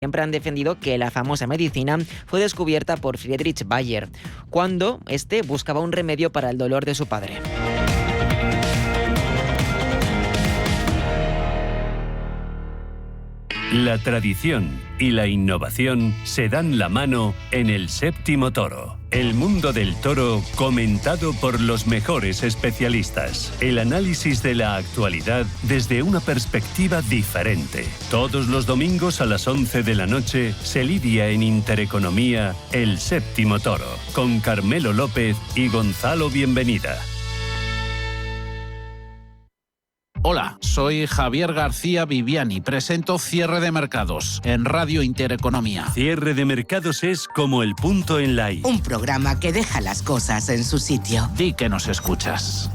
siempre han defendido que la famosa medicina fue descubierta por Friedrich Bayer, cuando este buscaba un remedio para el dolor de su padre. La tradición y la innovación se dan la mano en El Séptimo Toro. El mundo del toro comentado por los mejores especialistas. El análisis de la actualidad desde una perspectiva diferente. Todos los domingos a las 11 de la noche se lidia en Intereconomía El Séptimo Toro con Carmelo López y Gonzalo Bienvenida. Hola, soy Javier García Viviani. Presento Cierre de Mercados en Radio Intereconomía. Cierre de Mercados es como el punto en la I. Un programa que deja las cosas en su sitio. Di que nos escuchas.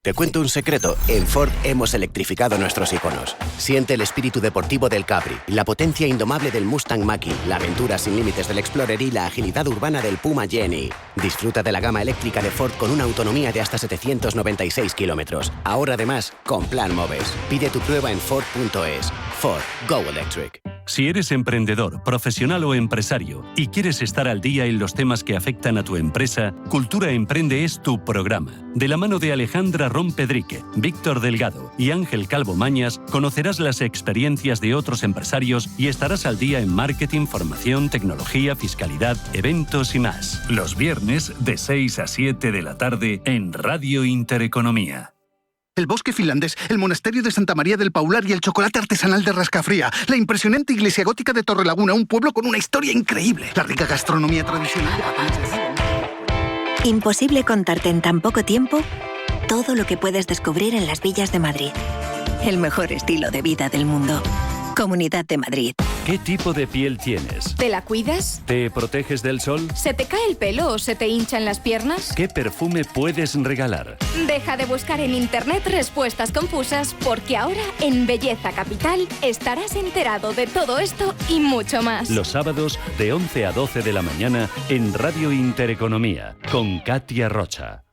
Te cuento un secreto, en Ford hemos electrificado nuestros iconos. Siente el espíritu deportivo del Capri, la potencia indomable del Mustang Mach-E, la aventura sin límites del Explorer y la agilidad urbana del Puma Jenny. Disfruta de la gama eléctrica de Ford con una autonomía de hasta 796 kilómetros. Ahora además, con Plan Moves. Pide tu prueba en Ford.es. Ford, Go Electric. Si eres emprendedor, profesional o empresario y quieres estar al día en los temas que afectan a tu empresa, Cultura Emprende es tu programa. De la mano de Alejandra Rompedrique, Víctor Delgado y Ángel Calvo Mañas, conocerás las experiencias de otros empresarios y estarás al día en marketing, formación, tecnología, fiscalidad, eventos y más. Los viernes de 6 a 7 de la tarde en Radio Intereconomía. El bosque finlandés, el monasterio de Santa María del Paular y el chocolate artesanal de Rascafría. La impresionante iglesia gótica de Torrelaguna, un pueblo con una historia increíble. La rica gastronomía tradicional de Patagones. Imposible contarte en tan poco tiempo todo lo que puedes descubrir en las villas de Madrid. El mejor estilo de vida del mundo. Comunidad de Madrid. ¿Qué tipo de piel tienes? ¿Te la cuidas? ¿Te proteges del sol? ¿Se te cae el pelo o se te hinchan las piernas? ¿Qué perfume puedes regalar? Deja de buscar en internet respuestas confusas, porque ahora en Belleza Capital estarás enterado de todo esto y mucho más. Los sábados de 11 a 12 de la mañana en Radio Intereconomía con Katia Rocha.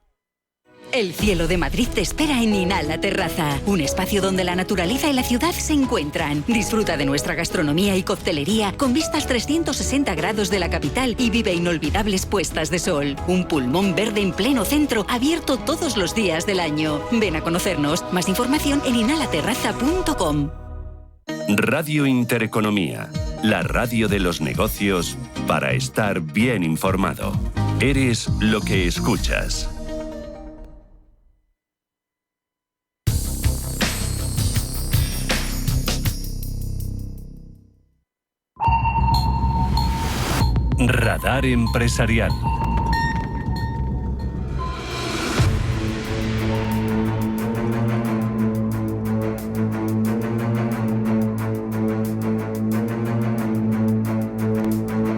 El cielo de Madrid te espera en Inhala Terraza, un espacio donde la naturaleza y la ciudad se encuentran. Disfruta de nuestra gastronomía y coctelería con vistas 360 grados de la capital y vive inolvidables puestas de sol. Un pulmón verde en pleno centro, abierto todos los días del año. Ven a conocernos. Más información en inhalaterraza.com. Radio Intereconomía, la radio de los negocios para estar bien informado. Eres lo que escuchas. Radar Empresarial.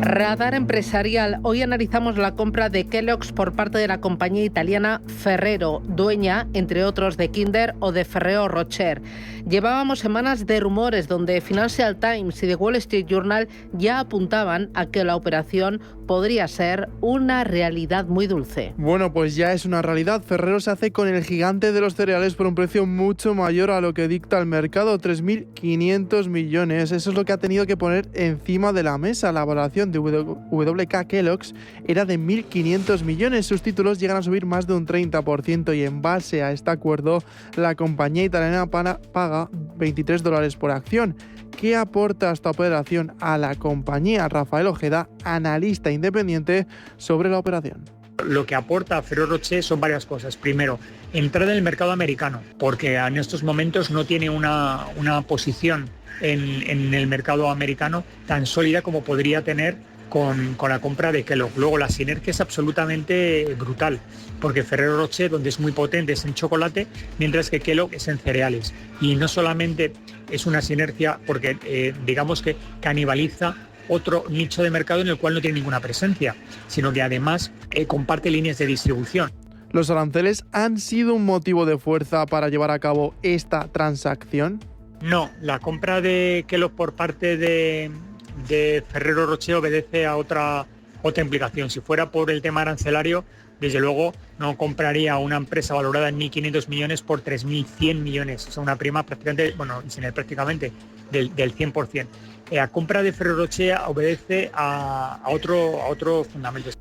Radar Empresarial. Hoy analizamos la compra de Kellogg's por parte de la compañía italiana Ferrero, dueña, entre otros, de Kinder o de Ferrero Rocher. Llevábamos semanas de rumores donde Financial Times y The Wall Street Journal ya apuntaban a que la operación podría ser una realidad muy dulce. Bueno, pues ya es una realidad. Ferrero se hace con el gigante de los cereales por un precio mucho mayor a lo que dicta el mercado, 3.500 millones. Eso es lo que ha tenido que poner encima de la mesa. La valoración de WK Kellogg's era de 1.500 millones. Sus títulos llegan a subir más de un 30% y en base a este acuerdo, la compañía italiana paga $23 por acción. ¿Qué aporta esta operación a la compañía? Rafael Ojeda, analista independiente sobre la operación. Lo que aporta Ferrero Rocher son varias cosas. Primero, entrar en el mercado americano, porque en estos momentos no tiene una posición en el mercado americano tan sólida como podría tener con la compra de Kellogg. Luego, la sinergia es absolutamente brutal, porque Ferrero Rocher, donde es muy potente, es en chocolate, mientras que Kellogg es en cereales. Y no solamente es una sinergia porque digamos que canibaliza otro nicho de mercado en el cual no tiene ninguna presencia, sino que además comparte líneas de distribución. ¿Los aranceles han sido un motivo de fuerza para llevar a cabo esta transacción? No, la compra de Kellogg por parte de Ferrero Rocher obedece a otra implicación. Si fuera por el tema arancelario, desde luego no compraría una empresa valorada en 1.500 millones por 3.100 millones, o sea, una prima prácticamente, bueno, sin el prácticamente, del 100%. La compra de Ferrero Rocher obedece a otro fundamento.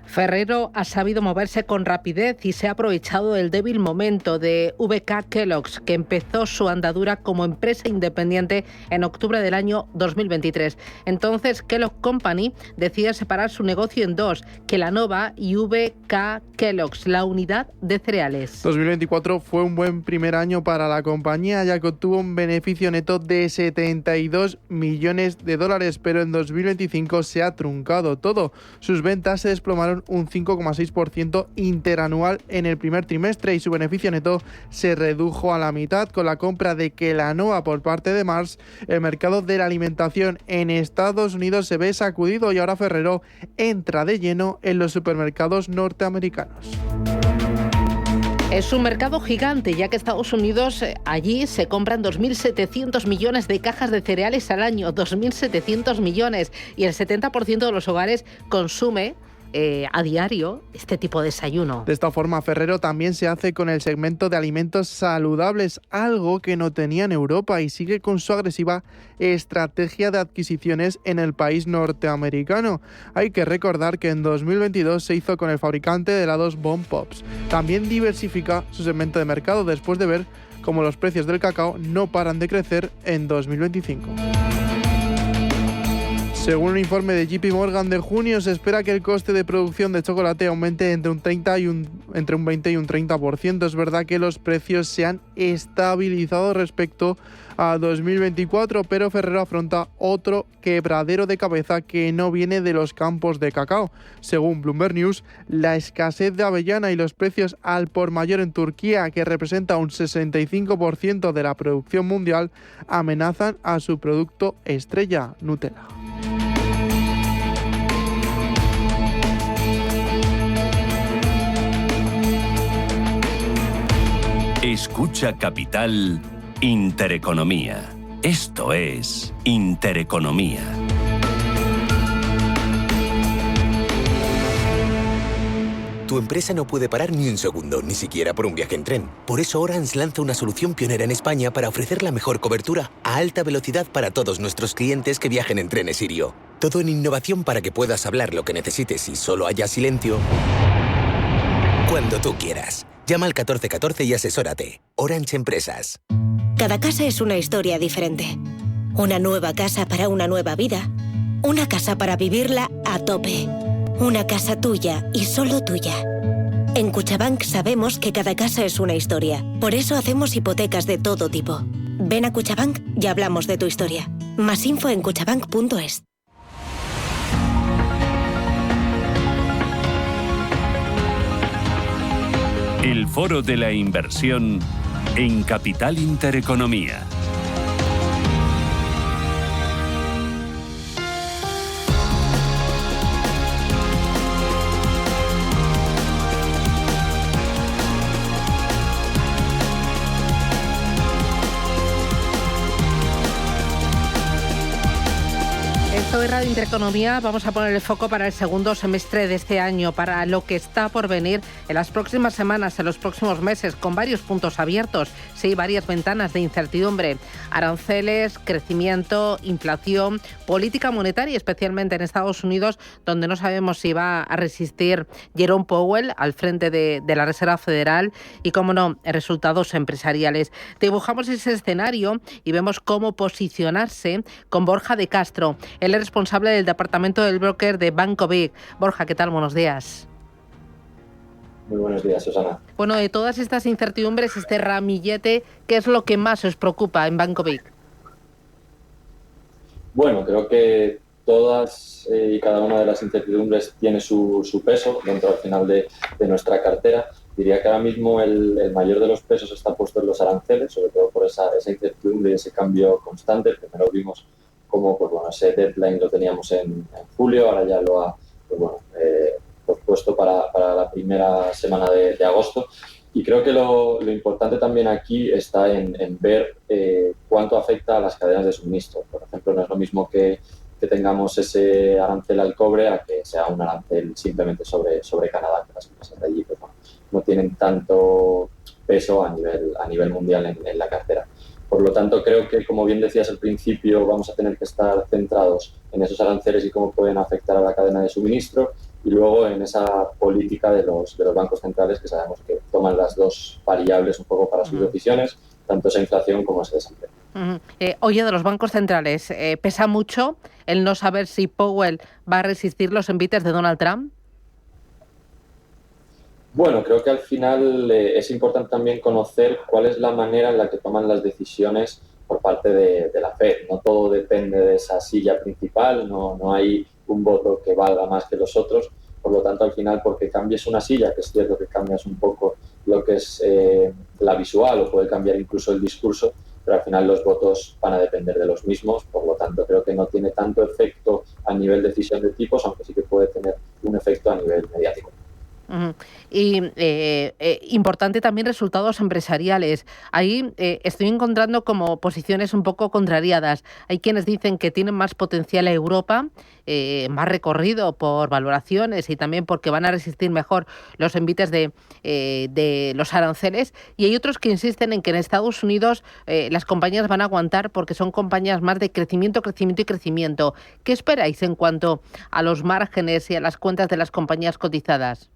Ferrero ha sabido moverse con rapidez y se ha aprovechado del débil momento de VK Kellogg's, que empezó su andadura como empresa independiente en octubre del año 2023. Entonces, Kellogg Company decide separar su negocio en dos, Kellanova y VK Kellogg's, la unidad de cereales. 2024 fue un buen primer año para la compañía, ya que obtuvo un beneficio neto de $72 millones, pero en 2025 se ha truncado todo. Sus ventas se desplomaron un 5,6% interanual en el primer trimestre y su beneficio neto se redujo a la mitad con la compra de Kellanova por parte de Mars. El mercado de la alimentación en Estados Unidos se ve sacudido y ahora Ferrero entra de lleno en los supermercados norteamericanos. Es un mercado gigante, ya que Estados Unidos, allí se compran 2.700 millones de cajas de cereales al año, 2.700 millones, y el 70% de los hogares consume a diario este tipo de desayuno. De esta forma, Ferrero también se hace con el segmento de alimentos saludables, algo que no tenía en Europa, y sigue con su agresiva estrategia de adquisiciones en el país norteamericano. Hay que recordar que en 2022 se hizo con el fabricante de helados Bon Pops. También diversifica su segmento de mercado después de ver cómo los precios del cacao no paran de crecer en 2025. Según un informe de JP Morgan de junio, se espera que el coste de producción de chocolate aumente entre un 20 y un 30%. Es verdad que los precios se han estabilizado respecto a 2024, pero Ferrero afronta otro quebradero de cabeza que no viene de los campos de cacao. Según Bloomberg News, la escasez de avellana y los precios al por mayor en Turquía, que representa un 65% de la producción mundial, amenazan a su producto estrella, Nutella. Escucha Capital Intereconomía. Esto es Intereconomía. Tu empresa no puede parar ni un segundo, ni siquiera por un viaje en tren. Por eso Orange lanza una solución pionera en España para ofrecer la mejor cobertura a alta velocidad para todos nuestros clientes que viajen en trenes Sirio. Todo en innovación para que puedas hablar lo que necesites y solo haya silencio cuando tú quieras. Llama al 1414 y asesórate. Orange Empresas. Cada casa es una historia diferente. Una nueva casa para una nueva vida. Una casa para vivirla a tope. Una casa tuya y solo tuya. En Cuchabank sabemos que cada casa es una historia. Por eso hacemos hipotecas de todo tipo. Ven a Cuchabank y hablamos de tu historia. Más info en cuchabank.es. El Foro de la Inversión en Capital Intereconomía. Esto es Radio Intereconomía. Vamos a poner el foco para el segundo semestre de este año, para lo que está por venir en las próximas semanas, en los próximos meses, con varios puntos abiertos. Sí, varias ventanas de incertidumbre. Aranceles, crecimiento, inflación, política monetaria, especialmente en Estados Unidos, donde no sabemos si va a resistir Jerome Powell al frente de la Reserva Federal y, cómo no, resultados empresariales. Dibujamos ese escenario y vemos cómo posicionarse con Borja de Castro. Él es responsable del departamento del broker de Banco Vic. Borja, ¿qué tal? Buenos días. Muy buenos días, Susana. Bueno, de todas estas incertidumbres, este ramillete, ¿qué es lo que más os preocupa en Banco Vic? Bueno, creo que todas y cada una de las incertidumbres tiene su peso dentro al final de nuestra cartera. Diría que ahora mismo el mayor de los pesos está puesto en los aranceles, sobre todo por esa incertidumbre y ese cambio constante. Primero vimos cómo ese deadline lo teníamos en julio, ahora ya lo ha pospuesto para la primera semana de agosto. Y creo que lo importante también aquí está en ver cuánto afecta a las cadenas de suministro. Por ejemplo, no es lo mismo que que tengamos ese arancel al cobre a que sea un arancel simplemente sobre Canadá, que las empresas de allí pues, bueno, no tienen tanto peso a nivel mundial en la cartera. Por lo tanto, creo que, como bien decías al principio, vamos a tener que estar centrados en esos aranceles y cómo pueden afectar a la cadena de suministro, y luego en esa política de los bancos centrales, que sabemos que toman las dos variables un poco para sus decisiones, tanto esa inflación como ese desempleo. Oye, de los bancos centrales, ¿pesa mucho el no saber si Powell va a resistir los envites de Donald Trump? Bueno, creo que al final es importante también conocer cuál es la manera en la que toman las decisiones por parte de la Fed. No todo depende de esa silla principal, no hay un voto que valga más que los otros. Por lo tanto, al final, porque cambies una silla, que es cierto que cambias un poco lo que es la visual o puede cambiar incluso el discurso, pero al final los votos van a depender de los mismos. Por lo tanto, creo que no tiene tanto efecto a nivel decisión de tipos, aunque sí que puede tener un efecto a nivel mediático. Y importante también resultados empresariales. Ahí estoy encontrando como posiciones un poco contrariadas. Hay quienes dicen que tienen más potencial a Europa, más recorrido por valoraciones y también porque van a resistir mejor los envites de los aranceles, y hay otros que insisten en que en Estados Unidos las compañías van a aguantar porque son compañías más de crecimiento. ¿Qué esperáis en cuanto a los márgenes y a las cuentas de las compañías cotizadas?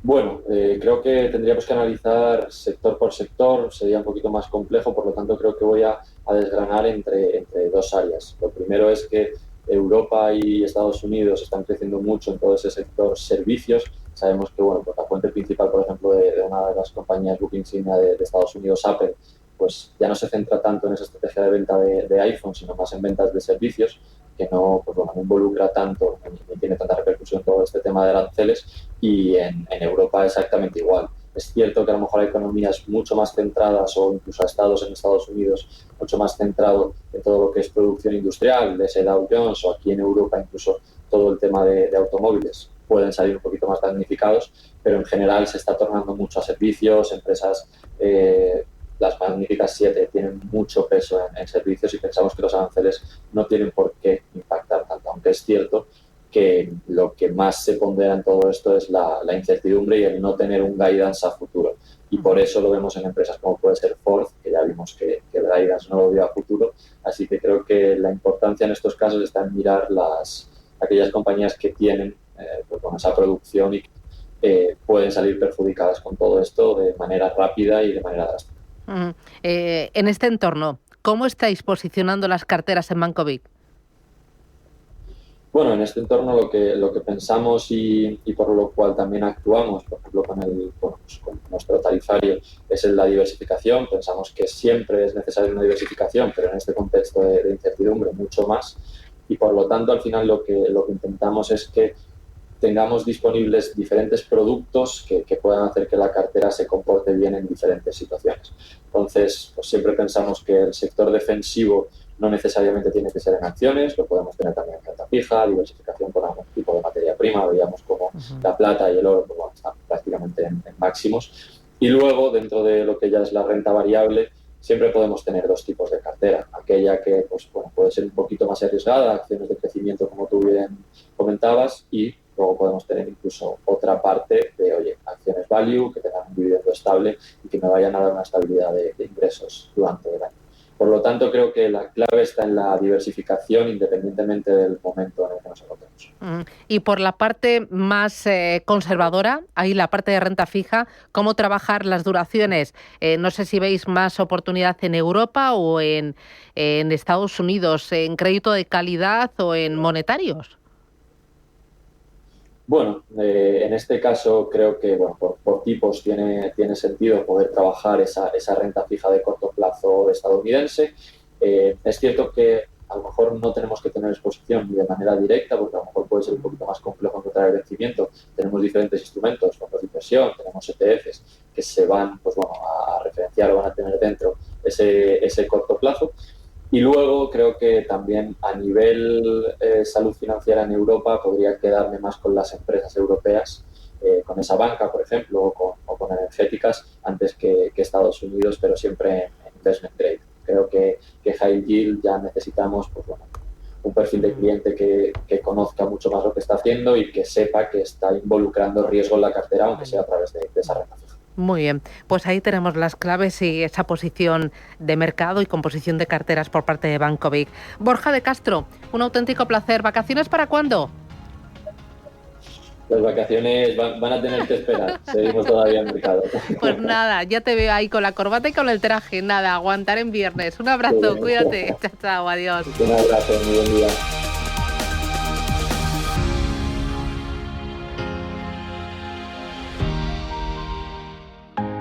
Bueno, creo que tendríamos que analizar sector por sector, sería un poquito más complejo, por lo tanto creo que voy a desgranar entre dos áreas. Lo primero es que Europa y Estados Unidos están creciendo mucho en todo ese sector servicios. Sabemos que bueno, pues la fuente principal, por ejemplo, de una de las compañías buque insignia de Estados Unidos, Apple, pues ya no se centra tanto en esa estrategia de venta de iPhone, sino más en ventas de servicios, que no involucra tanto ni tiene tanta repercusión todo este tema de aranceles, y en Europa exactamente igual. Es cierto que a lo mejor hay economías mucho más centradas, o incluso estados en Estados Unidos mucho más centrado en todo lo que es producción industrial, de ese Dow Jones, o aquí en Europa incluso todo el tema de automóviles pueden salir un poquito más damnificados, pero en general se está tornando mucho a servicios, empresas. Las magníficas 7 tienen mucho peso en servicios, y pensamos que los aranceles no tienen por qué impactar tanto, aunque es cierto que lo que más se pondera en todo esto es la incertidumbre y el no tener un guidance a futuro. Y por eso lo vemos en empresas como puede ser Ford, que ya vimos que el guidance no lo vio a futuro. Así que creo que la importancia en estos casos está en mirar aquellas compañías que tienen con esa producción y pueden salir perjudicadas con todo esto de manera rápida y de manera drástica. En este entorno, ¿cómo estáis posicionando las carteras en Banco Vic? Bueno, en este entorno lo que pensamos y por lo cual también actuamos, por ejemplo, con nuestro tarifario, es en la diversificación. Pensamos que siempre es necesaria una diversificación, pero en este contexto de incertidumbre mucho más. Y por lo tanto, al final lo que intentamos es que tengamos disponibles diferentes productos que puedan hacer que la cartera se comporte bien en diferentes situaciones. Entonces, pues siempre pensamos que el sector defensivo no necesariamente tiene que ser en acciones, lo podemos tener también en renta fija, diversificación por algún tipo de materia prima. Veíamos como la plata y el oro pues, están prácticamente en máximos. Y luego, dentro de lo que ya es la renta variable, siempre podemos tener dos tipos de cartera. Aquella que pues, puede ser un poquito más arriesgada, acciones de crecimiento como tú bien comentabas, y luego podemos tener incluso otra parte de, acciones value, que tengan un dividendo estable y que me vayan a dar una estabilidad de ingresos durante el año. Por lo tanto, creo que la clave está en la diversificación, independientemente del momento en el que nos encontremos. Y por la parte más conservadora, ahí la parte de renta fija, ¿cómo trabajar las duraciones? No sé si veis más oportunidad en Europa o en Estados Unidos, en crédito de calidad o en monetarios. Bueno, en este caso creo que por tipos tiene sentido poder trabajar esa renta fija de corto plazo estadounidense. Es cierto que a lo mejor no tenemos que tener exposición de manera directa, porque a lo mejor puede ser un poquito más complejo encontrar el vencimiento. Tenemos diferentes instrumentos, fondos de inversión, tenemos ETFs que se van a referenciar o van a tener dentro ese corto plazo. Y luego creo que también a nivel salud financiera en Europa podría quedarme más con las empresas europeas, con esa banca, por ejemplo, o con energéticas, antes que Estados Unidos, pero siempre en investment grade. Creo que high yield ya necesitamos un perfil de cliente que conozca mucho más lo que está haciendo y que sepa que está involucrando riesgo en la cartera, aunque sea a través de esa renta fija. Muy bien, pues ahí tenemos las claves y esa posición de mercado y composición de carteras por parte de Banco Vic. Borja de Castro, un auténtico placer. ¿Vacaciones para cuándo? Las vacaciones van a tener que esperar, seguimos todavía en mercado. Pues nada, ya te veo ahí con la corbata y con el traje, nada, aguantar en viernes. Un abrazo, cuídate, chao, chao, adiós. Un abrazo, muy buen día.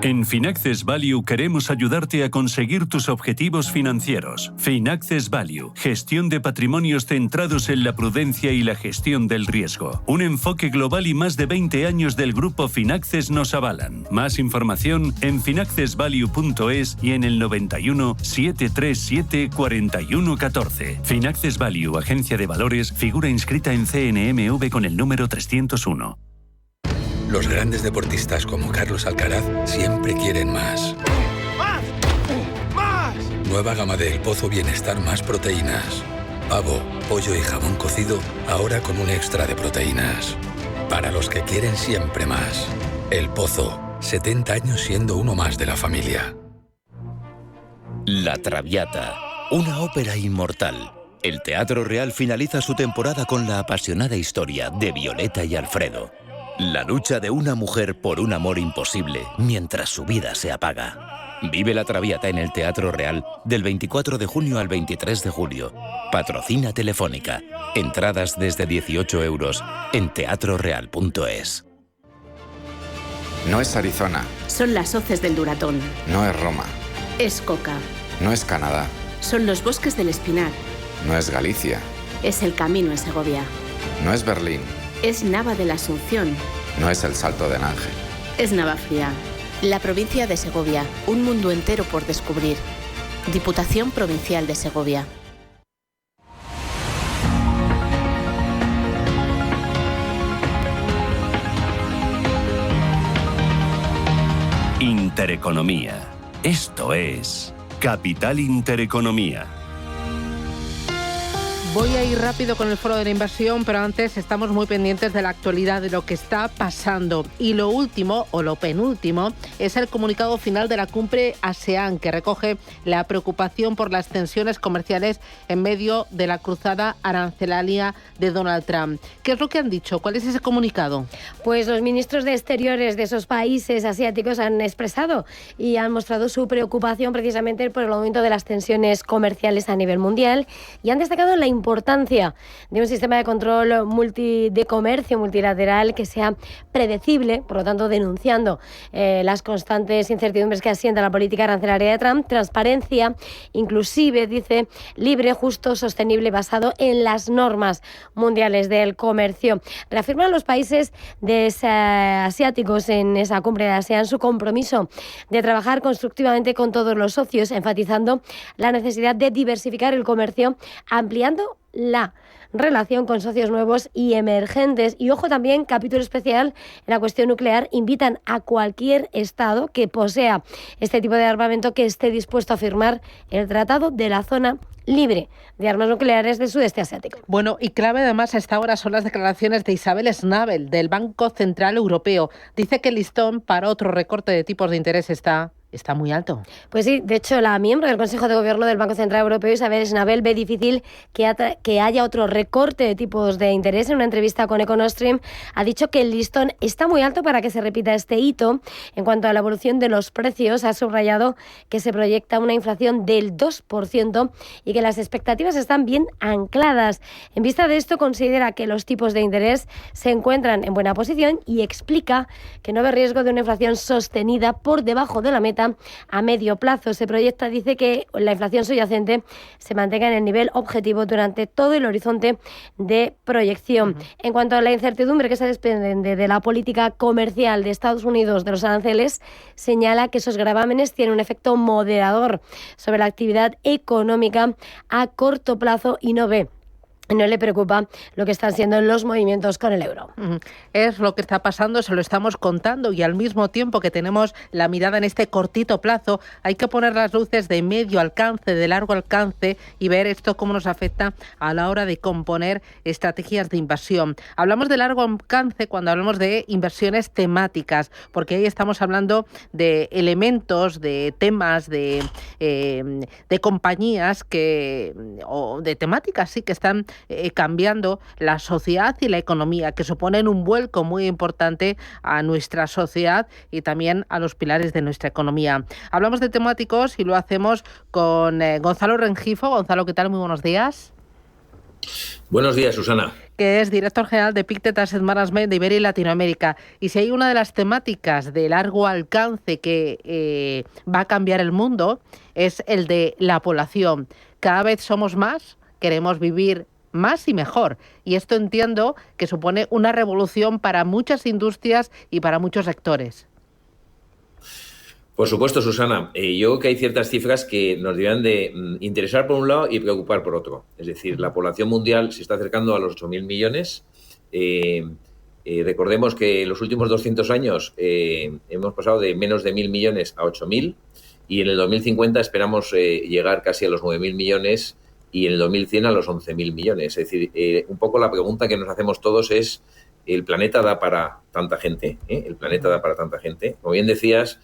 En Finaccess Value queremos ayudarte a conseguir tus objetivos financieros. Finaccess Value, gestión de patrimonios centrados en la prudencia y la gestión del riesgo. Un enfoque global y más de 20 años del grupo Finaccess nos avalan. Más información en finaccessvalue.es y en el 91 737 4114. Finaccess Value, agencia de valores, figura inscrita en CNMV con el número 301. Los grandes deportistas como Carlos Alcaraz siempre quieren más. ¡Más! ¡Más! Nueva gama de El Pozo Bienestar más proteínas. Pavo, pollo y jamón cocido, ahora con un extra de proteínas. Para los que quieren siempre más. El Pozo, 70 años siendo uno más de la familia. La Traviata, una ópera inmortal. El Teatro Real finaliza su temporada con la apasionada historia de Violeta y Alfredo. La lucha de una mujer por un amor imposible mientras su vida se apaga. Vive La Traviata en el Teatro Real del 24 de junio al 23 de julio. Patrocina Telefónica. Entradas desde 18 € en teatroreal.es. No es Arizona. Son las hoces del Duratón. No es Roma. Es Coca. No es Canadá. Son los bosques del Espinar. No es Galicia. Es el camino en Segovia. No es Berlín. Es Nava de la Asunción. No es el Salto del Ángel. Es Navafría. La provincia de Segovia. Un mundo entero por descubrir. Diputación Provincial de Segovia. Intereconomía. Esto es Capital Intereconomía. Voy a ir rápido con el foro de la inversión, pero antes estamos muy pendientes de la actualidad, de lo que está pasando. Y lo último, o lo penúltimo, es el comunicado final de la cumbre ASEAN, que recoge la preocupación por las tensiones comerciales en medio de la cruzada arancelaria de Donald Trump. ¿Qué es lo que han dicho? ¿Cuál es ese comunicado? Pues los ministros de Exteriores de esos países asiáticos han expresado y han mostrado su preocupación precisamente por el aumento de las tensiones comerciales a nivel mundial y han destacado la importancia de un sistema de control de comercio multilateral que sea predecible, por lo tanto denunciando las constantes incertidumbres que asienta la política arancelaria de Trump, transparencia, inclusive, dice, libre, justo, sostenible, basado en las normas mundiales del comercio. Reafirman los países asiáticos en esa cumbre de ASEAN su compromiso de trabajar constructivamente con todos los socios, enfatizando la necesidad de diversificar el comercio, ampliando la relación con socios nuevos y emergentes. Y ojo también, capítulo especial en la cuestión nuclear, invitan a cualquier Estado que posea este tipo de armamento que esté dispuesto a firmar el Tratado de la Zona Libre de Armas Nucleares del Sudeste Asiático. Bueno, y clave además a esta hora son las declaraciones de Isabel Schnabel, del Banco Central Europeo. Dice que el listón para otro recorte de tipos de interés está muy alto. Pues sí, de hecho, la miembro del Consejo de Gobierno del Banco Central Europeo, Isabel Schnabel, ve difícil que haya otro recorte de tipos de interés. En una entrevista con Econostream ha dicho que el listón está muy alto para que se repita este hito. En cuanto a la evolución de los precios, ha subrayado que se proyecta una inflación del 2% y que las expectativas están bien ancladas. En vista de esto, considera que los tipos de interés se encuentran en buena posición y explica que no ve riesgo de una inflación sostenida por debajo de la meta a medio plazo. Se proyecta, dice, que la inflación subyacente se mantenga en el nivel objetivo durante todo el horizonte de proyección. En cuanto a la incertidumbre que se desprende de la política comercial de Estados Unidos de los aranceles, señala que esos gravámenes tienen un efecto moderador sobre la actividad económica a corto plazo y no ve no le preocupa lo que están siendo los movimientos con el euro. Es lo que está pasando, se lo estamos contando, y al mismo tiempo que tenemos la mirada en este cortito plazo, hay que poner las luces de medio alcance, de largo alcance, y ver esto cómo nos afecta a la hora de componer estrategias de inversión. Hablamos de largo alcance cuando hablamos de inversiones temáticas, porque ahí estamos hablando de elementos, de temas, de compañías o de temáticas, sí, que están cambiando la sociedad y la economía, que suponen un vuelco muy importante a nuestra sociedad y también a los pilares de nuestra economía. Hablamos de temáticos y lo hacemos con Gonzalo Rengifo. Gonzalo, ¿qué tal? Muy buenos días. Buenos días, Susana. Que es director general de Pictet Asset Management de Iberia y Latinoamérica. Y si hay una de las temáticas de largo alcance que va a cambiar el mundo, es el de la población. Cada vez somos más, queremos vivir más y mejor. Y esto entiendo que supone una revolución para muchas industrias y para muchos sectores. Por supuesto, Susana. Yo creo que hay ciertas cifras que nos deberían de interesar por un lado y preocupar por otro. Es decir, la población mundial se está acercando a los 8.000 millones. Recordemos que en los últimos 200 años hemos pasado de menos de 1.000 millones a 8.000, y en el 2050 esperamos llegar casi a los 9.000 millones, y en el 2100 a los 11.000 millones. Es decir, un poco la pregunta que nos hacemos todos es, ¿el planeta da para tanta gente? ¿El planeta da para tanta gente? Como bien decías,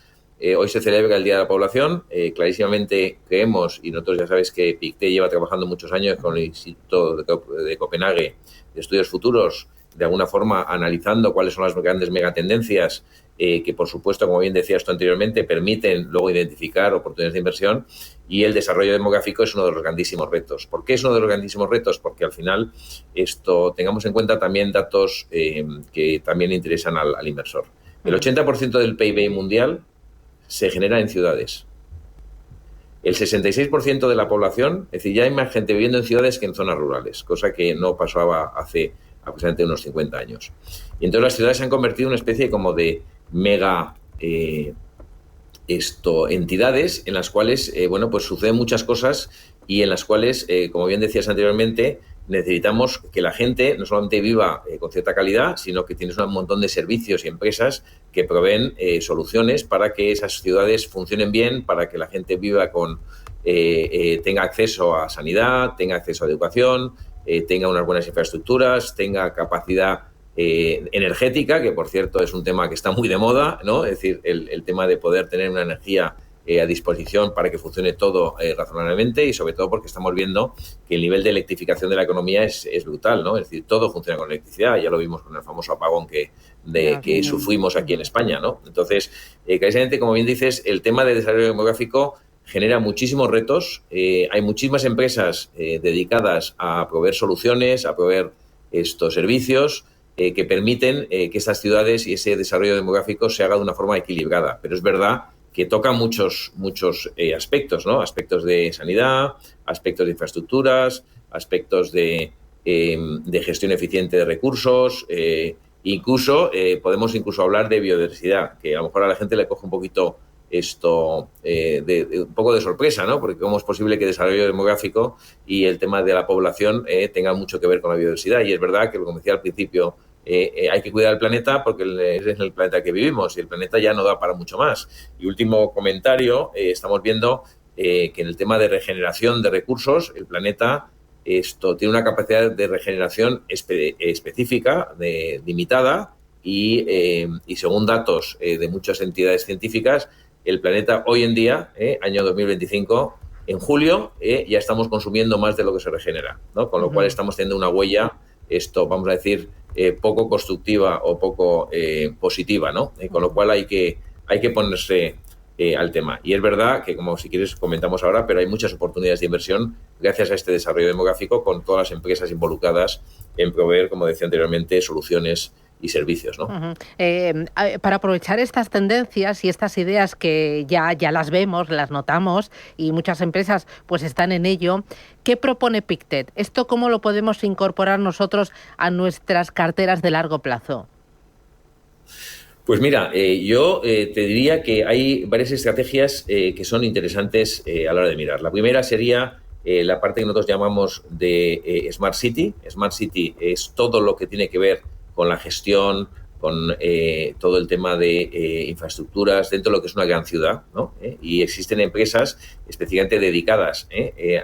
hoy se celebra el Día de la Población. Clarísimamente creemos, y nosotros ya sabéis que Pictet lleva trabajando muchos años con el Instituto de Copenhague de Estudios Futuros, de alguna forma analizando cuáles son las grandes megatendencias que, por supuesto, como bien decías tú anteriormente, permiten luego identificar oportunidades de inversión, y el desarrollo demográfico es uno de los grandísimos retos. ¿Por qué es uno de los grandísimos retos? Porque al final tengamos en cuenta también datos que también interesan al inversor. El 80% del PIB mundial se genera en ciudades. El 66% de la población, es decir, ya hay más gente viviendo en ciudades que en zonas rurales, cosa que no pasaba hace aproximadamente unos 50 años. Y entonces las ciudades se han convertido en una especie como de mega entidades en las cuales pues suceden muchas cosas, y en las cuales, como bien decías anteriormente, necesitamos que la gente no solamente viva con cierta calidad, sino que tienes un montón de servicios y empresas que proveen soluciones para que esas ciudades funcionen bien, para que la gente viva tenga acceso a sanidad, tenga acceso a educación, tenga unas buenas infraestructuras, tenga capacidad energética, que por cierto es un tema que está muy de moda, ¿no? Es decir, el tema de poder tener una energía a disposición para que funcione todo razonablemente, y sobre todo porque estamos viendo que el nivel de electrificación de la economía es brutal, ¿no? Es decir, todo funciona con electricidad. Ya lo vimos con el famoso apagón que sufrimos aquí en España, ¿no? Entonces, precisamente, como bien dices, el tema de desarrollo demográfico genera muchísimos retos. Hay muchísimas empresas dedicadas a proveer soluciones, a proveer estos servicios que permiten que estas ciudades y ese desarrollo demográfico se haga de una forma equilibrada. Pero es verdad que toca muchos aspectos, ¿no? Aspectos de sanidad, aspectos de infraestructuras, aspectos de gestión eficiente de recursos, podemos hablar de biodiversidad, que a lo mejor a la gente le coge un poquito un poco de sorpresa, ¿no? Porque cómo es posible que el desarrollo demográfico y el tema de la población tengan mucho que ver con la biodiversidad. Y es verdad que, como decía al principio, hay que cuidar el planeta porque es el planeta que vivimos, y el planeta ya no da para mucho más. Y último comentario, estamos viendo que en el tema de regeneración de recursos, el planeta tiene una capacidad de regeneración específica, limitada, y según datos de muchas entidades científicas, el planeta hoy en día, año 2025, en julio, ya estamos consumiendo más de lo que se regenera, ¿no? Con lo cual estamos teniendo una huella, vamos a decir, poco constructiva o poco positiva, ¿no? Con lo cual hay que ponerse al tema. Y es verdad que, como si quieres comentamos ahora, pero hay muchas oportunidades de inversión gracias a este desarrollo demográfico, con todas las empresas involucradas en proveer, como decía anteriormente, soluciones y servicios, ¿no? Para aprovechar estas tendencias y estas ideas que ya las vemos, las notamos, y muchas empresas pues están en ello, ¿qué propone Pictet? ¿Esto cómo lo podemos incorporar nosotros a nuestras carteras de largo plazo? Pues mira, yo te diría que hay varias estrategias que son interesantes a la hora de mirar. La primera sería la parte que nosotros llamamos de Smart City. Smart City es todo lo que tiene que ver con la gestión, con todo el tema de infraestructuras dentro de lo que es una gran ciudad, ¿no? Y existen empresas específicamente dedicadas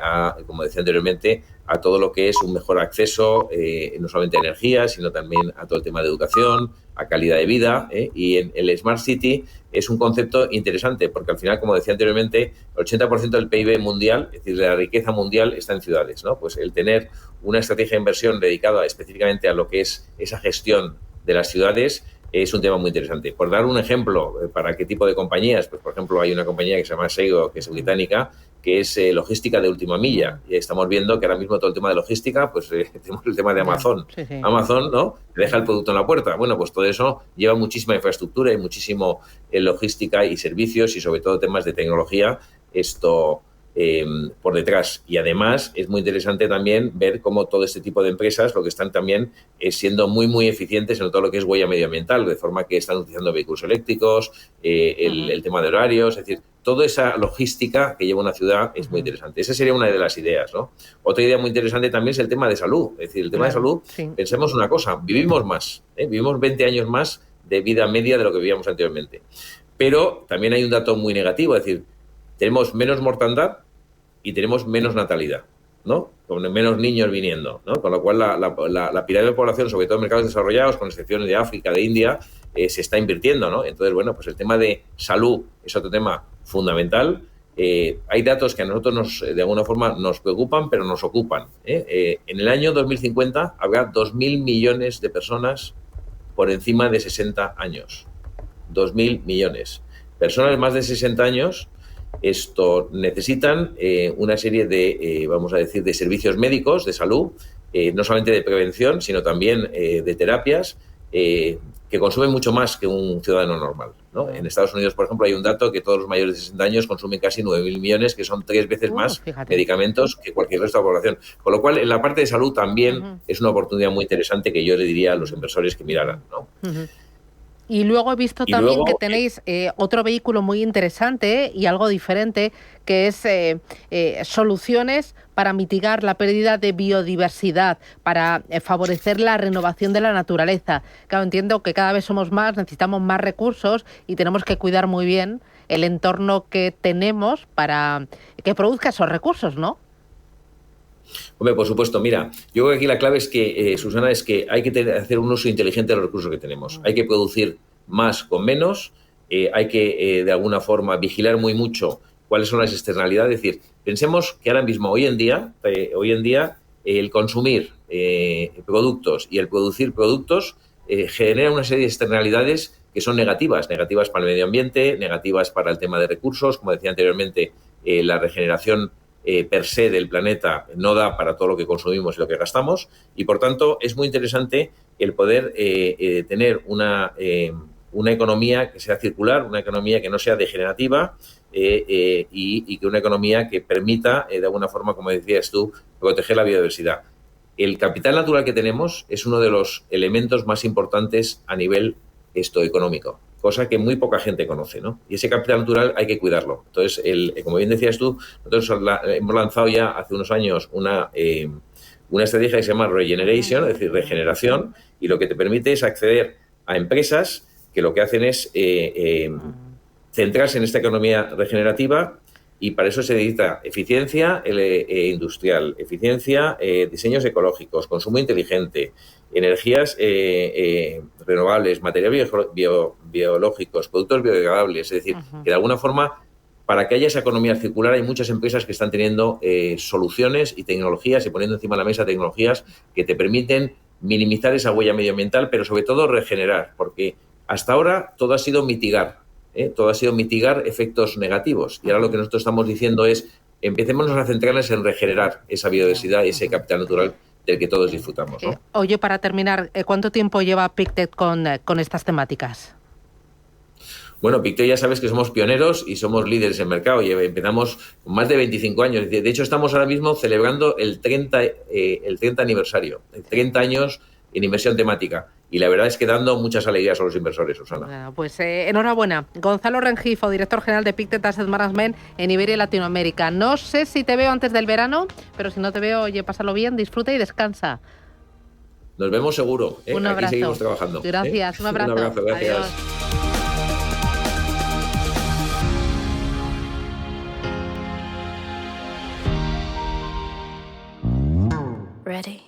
a, como decía anteriormente, a todo lo que es un mejor acceso, no solamente a energía, sino también a todo el tema de educación, a calidad de vida, y en el Smart City es un concepto interesante, porque al final, como decía anteriormente, el 80% del PIB mundial, es decir, de la riqueza mundial, está en ciudades, ¿no? Pues el tener una estrategia de inversión dedicada específicamente a lo que es esa gestión de las ciudades es un tema muy interesante. Por dar un ejemplo, ¿para qué tipo de compañías? Pues, por ejemplo, hay una compañía que se llama Sego, que es británica, que es logística de última milla. Y estamos viendo que ahora mismo todo el tema de logística, pues tenemos el tema de Amazon. Sí. Amazon, ¿no? Te deja el producto en la puerta. Bueno, pues todo eso lleva muchísima infraestructura y muchísimo logística y servicios y sobre todo temas de tecnología. Esto por detrás. Y además es muy interesante también ver cómo todo este tipo de empresas lo que están también siendo muy eficientes en todo lo que es huella medioambiental, de forma que están utilizando vehículos eléctricos, el tema de horarios, es decir, toda esa logística que lleva una ciudad es muy interesante. Esa sería una de las ideas, ¿no? Otra idea muy interesante también es el tema de salud. Es decir, el tema de salud, pensemos una cosa, vivimos más, vivimos 20 años más de vida media de lo que vivíamos anteriormente. Pero también hay un dato muy negativo, es decir, tenemos menos mortandad y tenemos menos natalidad, ¿no? Con menos niños viniendo, ¿no? Con lo cual la pirámide de población, sobre todo en mercados desarrollados, con excepciones de África, de India, se está invirtiendo, ¿no? Entonces, bueno, pues el tema de salud es otro tema fundamental. Hay datos que a nosotros de alguna forma nos preocupan, pero nos ocupan. En el año 2050 habrá 2.000 millones de personas por encima de 60 años. 2.000 millones. Personas más de 60 años necesitan una serie de, vamos a decir, de servicios médicos de salud, no solamente de prevención, sino también de terapias, que consumen mucho más que un ciudadano normal, ¿no? En Estados Unidos, por ejemplo, hay un dato que todos los mayores de 60 años consumen casi 9.000 millones, que son 3 veces más medicamentos que cualquier resto de la población. Con lo cual, en la parte de salud también es una oportunidad muy interesante que yo le diría a los inversores que miraran, ¿no? Y luego he visto también que tenéis otro vehículo muy interesante y algo diferente, que es soluciones para mitigar la pérdida de biodiversidad, para favorecer la renovación de la naturaleza. Claro, entiendo que cada vez somos más, necesitamos más recursos y tenemos que cuidar muy bien el entorno que tenemos para que produzca esos recursos, ¿no? Hombre, por supuesto, mira, yo creo que aquí la clave es que, Susana, es que hay que hacer un uso inteligente de los recursos que tenemos. Hay que producir más con menos, hay que, de alguna forma, vigilar muy mucho cuáles son las externalidades. Es decir, pensemos que ahora mismo, hoy en día, el consumir productos y el producir productos genera una serie de externalidades que son negativas para el medio ambiente, negativas para el tema de recursos, como decía anteriormente, la regeneración per se del planeta no da para todo lo que consumimos y lo que gastamos, y por tanto es muy interesante el poder tener una economía que sea circular, una economía que no sea degenerativa y que una economía que permita, de alguna forma, como decías tú, proteger la biodiversidad. El capital natural que tenemos es uno de los elementos más importantes a nivel económico, cosa que muy poca gente conoce, ¿no? Y ese capital natural hay que cuidarlo. Entonces, como bien decías tú, nosotros hemos lanzado ya hace unos años una estrategia que se llama Regeneration, es decir, regeneración, y lo que te permite es acceder a empresas que lo que hacen es centrarse en esta economía regenerativa, y para eso se necesita eficiencia industrial, eficiencia, diseños ecológicos, consumo inteligente, energías renovables, materiales biológicos, productos biodegradables. Es decir, que de alguna forma, para que haya esa economía circular, hay muchas empresas que están teniendo soluciones y tecnologías y poniendo encima de la mesa tecnologías que te permiten minimizar esa huella medioambiental, pero sobre todo regenerar, porque hasta ahora todo ha sido mitigar. Todo ha sido mitigar efectos negativos. Y ahora lo que nosotros estamos diciendo es, empecémonos a centrarnos en regenerar esa biodiversidad y ese capital natural del que todos disfrutamos, ¿no? Oye, para terminar, ¿cuánto tiempo lleva Pictet con estas temáticas? Bueno, Pictet ya sabes que somos pioneros y somos líderes en el mercado. Y empezamos con más de 25 años. De hecho, estamos ahora mismo celebrando el 30 aniversario. 30 años inversión temática. Y la verdad es que dando muchas alegrías a los inversores, Susana. Bueno, pues enhorabuena. Gonzalo Rengifo, director general de Pictet Asset Management en Iberia y Latinoamérica. No sé si te veo antes del verano, pero si no te veo, oye, pásalo bien, disfruta y descansa. Nos vemos seguro. Un abrazo. Aquí seguimos trabajando. Gracias, un abrazo. Un abrazo, gracias. Adiós. Ready.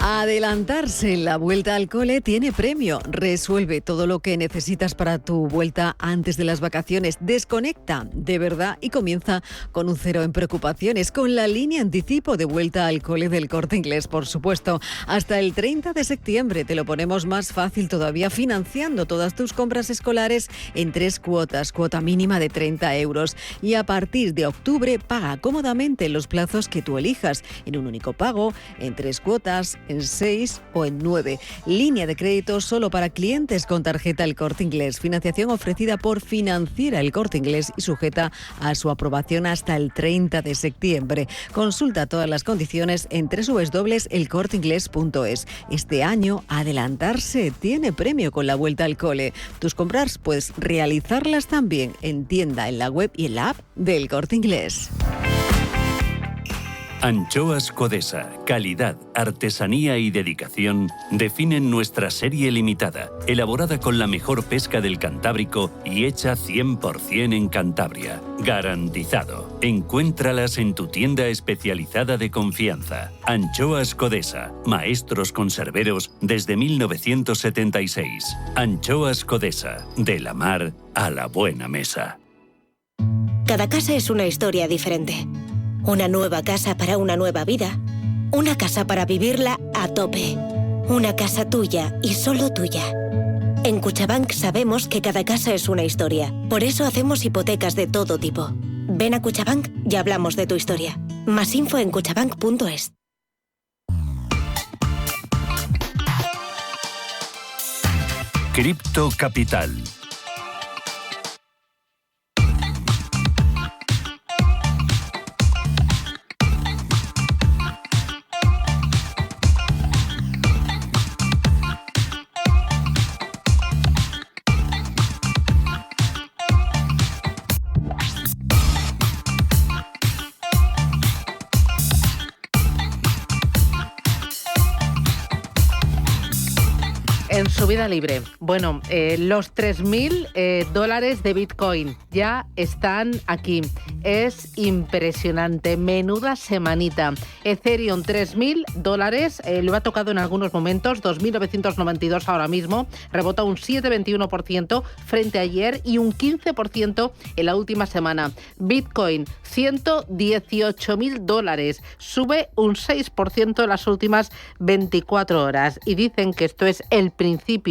Adelantarse en la vuelta al cole tiene premio. Resuelve todo lo que necesitas para tu vuelta antes de las vacaciones. Desconecta de verdad y comienza con un cero en preocupaciones, con la línea anticipo de vuelta al cole del Corte Inglés, por supuesto. Hasta el 30 de septiembre te lo ponemos más fácil todavía, financiando todas tus compras escolares en 3 cuotas, cuota mínima de 30 euros. Y a partir de octubre paga cómodamente los plazos que tú elijas, en un único pago, en 3 cuotas, en 6 o en 9. Línea de crédito solo para clientes con tarjeta El Corte Inglés. Financiación ofrecida por Financiera El Corte Inglés y sujeta a su aprobación hasta el 30 de septiembre. Consulta todas las condiciones en www.elcorteingles.es. Este año, adelantarse tiene premio con la vuelta al cole. Tus compras puedes realizarlas también en tienda, en la web y en la app del Corte Inglés. Anchoas Codesa, calidad, artesanía y dedicación definen nuestra serie limitada, elaborada con la mejor pesca del Cantábrico y hecha 100% en Cantabria. Garantizado. Encuéntralas en tu tienda especializada de confianza. Anchoas Codesa, maestros conserveros desde 1976. Anchoas Codesa, de la mar a la buena mesa. Cada casa es una historia diferente. Una nueva casa para una nueva vida. Una casa para vivirla a tope. Una casa tuya y solo tuya. En Cuchabank sabemos que cada casa es una historia. Por eso hacemos hipotecas de todo tipo. Ven a Cuchabank y hablamos de tu historia. Más info en cuchabank.es. Cripto Capital. En su vida libre. Bueno, los $3.000 de Bitcoin ya están aquí. Es impresionante. Menuda semanita. Ethereum, $3.000. Lo ha tocado en algunos momentos. 2.992 ahora mismo. Rebota un 7,21% frente a ayer y un 15% en la última semana. Bitcoin, $118.000. Sube un 6% en las últimas 24 horas. Y dicen que esto es el principio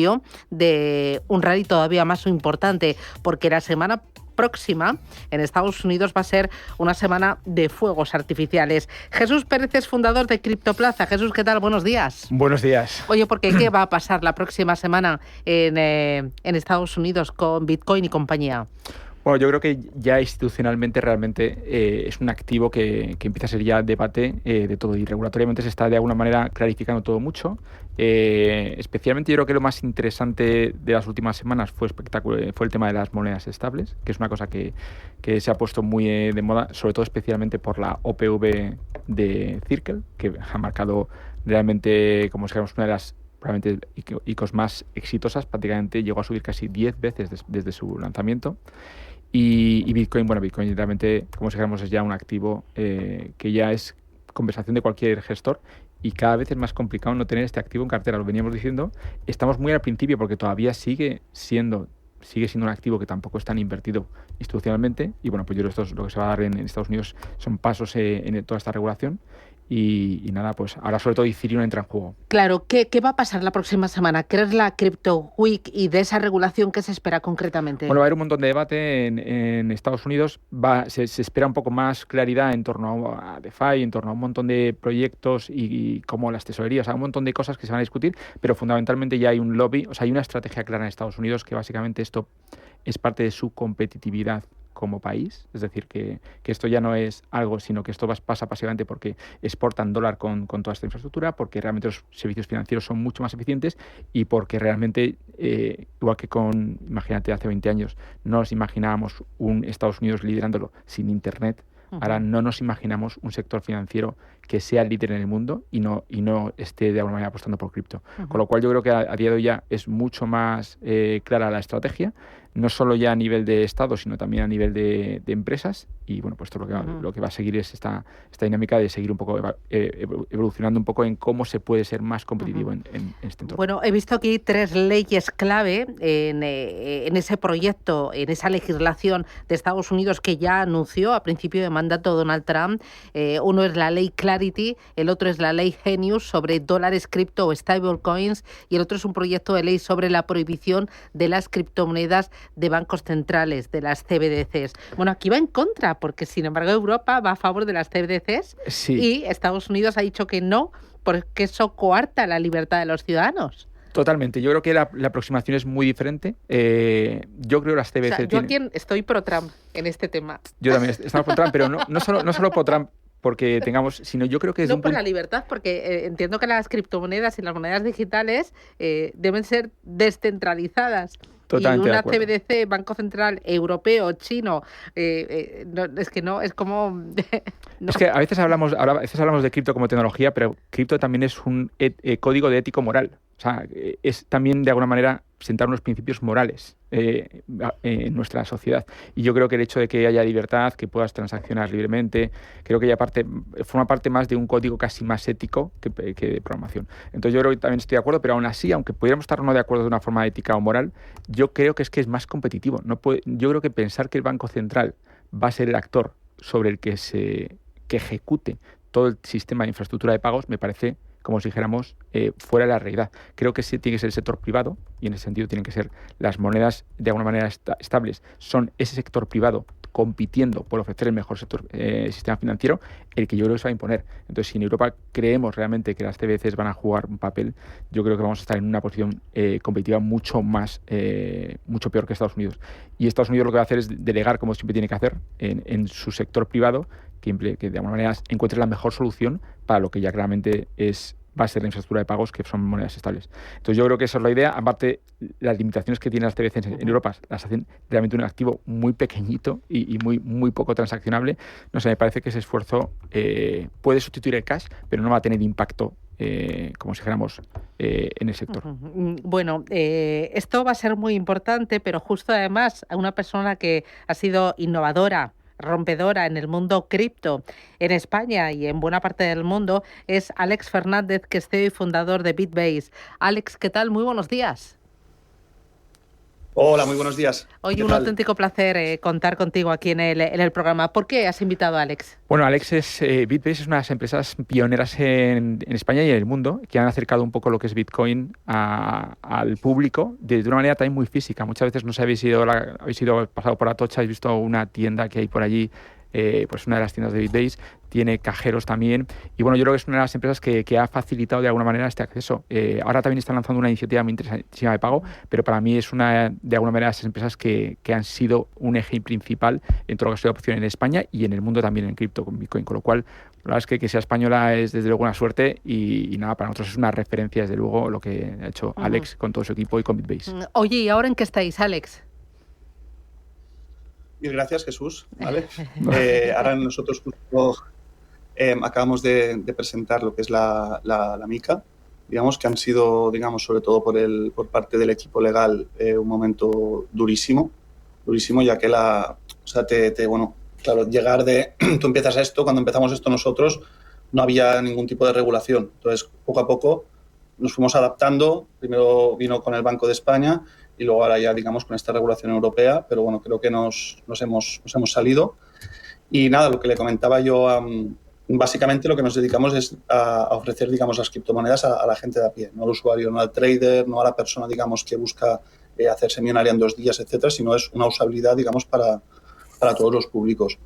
de un rally todavía más importante, porque la semana próxima en Estados Unidos va a ser una semana de fuegos artificiales. Jesús Pérez es fundador de Criptoplaza. Jesús, ¿qué tal? Buenos días. Buenos días. Oye, porque ¿qué va a pasar la próxima semana en Estados Unidos con Bitcoin y compañía? Bueno, yo creo que ya institucionalmente realmente es un activo que empieza a ser ya debate de todo, y regulatoriamente se está de alguna manera clarificando todo mucho. Especialmente yo creo que lo más interesante de las últimas semanas fue el tema de las monedas estables, que es una cosa que se ha puesto muy de moda, sobre todo especialmente por la OPV de Circle, que ha marcado realmente, como sabemos, una de las probablemente ICOs más exitosas. Prácticamente llegó a subir casi 10 veces desde su lanzamiento. Y Bitcoin, bueno, Bitcoin realmente, como sabemos, es ya un activo que ya es conversación de cualquier gestor, y cada vez es más complicado no tener este activo en cartera. Lo veníamos diciendo, estamos muy al principio porque todavía sigue siendo un activo que tampoco es tan invertido institucionalmente, y bueno, pues yo creo que esto es lo que se va a dar en Estados Unidos, son pasos en toda esta regulación. Y nada, pues ahora sobre todo Ethereum entra en juego. Claro, ¿qué va a pasar la próxima semana? ¿Qué es la Crypto Week y de esa regulación qué se espera concretamente? Bueno, va a haber un montón de debate en Estados Unidos. Se espera un poco más claridad en torno a DeFi, en torno a un montón de proyectos y como las tesorerías, un montón de cosas que se van a discutir, pero fundamentalmente ya hay un lobby, o sea, hay una estrategia clara en Estados Unidos que básicamente esto es parte de su competitividad como país, es decir, que esto ya no es algo, sino que esto pasa básicamente porque exportan dólar con toda esta infraestructura, porque realmente los servicios financieros son mucho más eficientes y porque realmente, igual que imagínate, hace 20 años, no nos imaginábamos un Estados Unidos liderándolo sin Internet. Ahora no nos imaginamos un sector financiero que sea el líder en el mundo y no esté de alguna manera apostando por cripto. Con lo cual yo creo que a día de hoy ya es mucho más clara la estrategia, no solo ya a nivel de Estado, sino también a nivel de empresas. Y bueno, pues esto lo que va a seguir es esta dinámica de seguir un poco evolucionando un poco en cómo se puede ser más competitivo en este entorno. Bueno, he visto aquí 3 leyes clave en ese proyecto, en esa legislación de Estados Unidos que ya anunció a principio de mandato Donald Trump. Uno es la ley Clarity, el otro es la ley Genius sobre dólares cripto o stablecoins y el otro es un proyecto de ley sobre la prohibición de las criptomonedas de bancos centrales, de las CBDCs. Bueno, aquí va en contra, porque sin embargo Europa va a favor de las CBDCs y Estados Unidos ha dicho que no, porque eso coarta la libertad de los ciudadanos. Totalmente. Yo creo que la aproximación es muy diferente. Yo creo que las CBDCs... O sea, yo aquí estoy pro Trump en este tema. Yo también estoy pro Trump, pero no solo pro Trump porque tengamos, sino yo creo que... No por la libertad, porque entiendo que las criptomonedas y las monedas digitales deben ser descentralizadas. Totalmente y una CBDC, Banco Central Europeo, chino, es que no, es como... no. Es que a veces hablamos de cripto como tecnología, pero cripto también es un código de ético-moral. O sea, es también de alguna manera sentar unos principios morales en nuestra sociedad. Y yo creo que el hecho de que haya libertad, que puedas transaccionar libremente, creo que forma parte más de un código casi más ético que de programación. Entonces yo creo que también estoy de acuerdo, pero aún así, aunque pudiéramos estar no de acuerdo de una forma ética o moral, yo creo que es más competitivo. Yo creo que pensar que el Banco Central va a ser el actor sobre el que ejecute todo el sistema de infraestructura de pagos me parece, como si dijéramos, fuera de la realidad. Creo que sí tiene que ser el sector privado y en ese sentido tienen que ser las monedas de alguna manera estables. Son ese sector privado compitiendo por ofrecer el mejor sistema financiero el que yo creo que se va a imponer. Entonces, si en Europa creemos realmente que las CBDCs van a jugar un papel, yo creo que vamos a estar en una posición competitiva mucho peor que Estados Unidos. Y Estados Unidos lo que va a hacer es delegar, como siempre tiene que hacer, en su sector privado, que de alguna manera encuentre la mejor solución para lo que ya claramente va a ser la infraestructura de pagos, que son monedas estables. Entonces yo creo que esa es la idea. Aparte, las limitaciones que tienen las CBDCs en Europa las hacen realmente un activo muy pequeñito y muy poco transaccionable. No sé, me parece que ese esfuerzo puede sustituir el cash, pero no va a tener impacto, como si dijéramos, en el sector. Bueno, esto va a ser muy importante, pero justo además a una persona que ha sido innovadora, rompedora en el mundo cripto en España y en buena parte del mundo es Alex Fernández, que es CEO y fundador de Bitbase. Alex, ¿qué tal? Muy buenos días. Hola, muy buenos días. Hoy un auténtico placer contar contigo aquí en el programa. ¿Por qué has invitado a Alex? Bueno, Alex Bitbase es una de las empresas pioneras en España y en el mundo que han acercado un poco lo que es Bitcoin al público de una manera también muy física. Muchas veces no sé, habéis ido pasado por Atocha, habéis visto una tienda que hay por allí, pues una de las tiendas de Bitbase, tiene cajeros también, y bueno, yo creo que es una de las empresas que ha facilitado de alguna manera este acceso. Ahora también están lanzando una iniciativa muy interesantísima de pago, pero para mí es de alguna manera esas empresas que han sido un eje principal en todo lo que ha sido opción en España y en el mundo también en cripto con Bitcoin, con lo cual la verdad es que sea española es desde luego una suerte y nada, para nosotros es una referencia desde luego lo que ha hecho Alex con todo su equipo y con Bitbase. Oye, ¿y ahora en qué estáis, Alex? Mil gracias, Jesús. ¿Vale? Ahora nosotros justo acabamos de presentar lo que es la MiCA, digamos, que han sido, digamos, sobre todo por parte del equipo legal, un momento durísimo, ya que claro, llegar tú empiezas esto, cuando empezamos esto nosotros no había ningún tipo de regulación, entonces poco a poco nos fuimos adaptando, primero vino con el Banco de España y luego ahora ya, digamos, con esta regulación europea, pero bueno, creo que nos hemos salido. Y nada, lo que le comentaba yo, básicamente lo que nos dedicamos es a ofrecer, digamos, las criptomonedas a la gente de a pie, no al usuario, no al trader, no a la persona, digamos, que busca hacerse millonaria en 2 días, etcétera, sino es una usabilidad, digamos, para todos los públicos.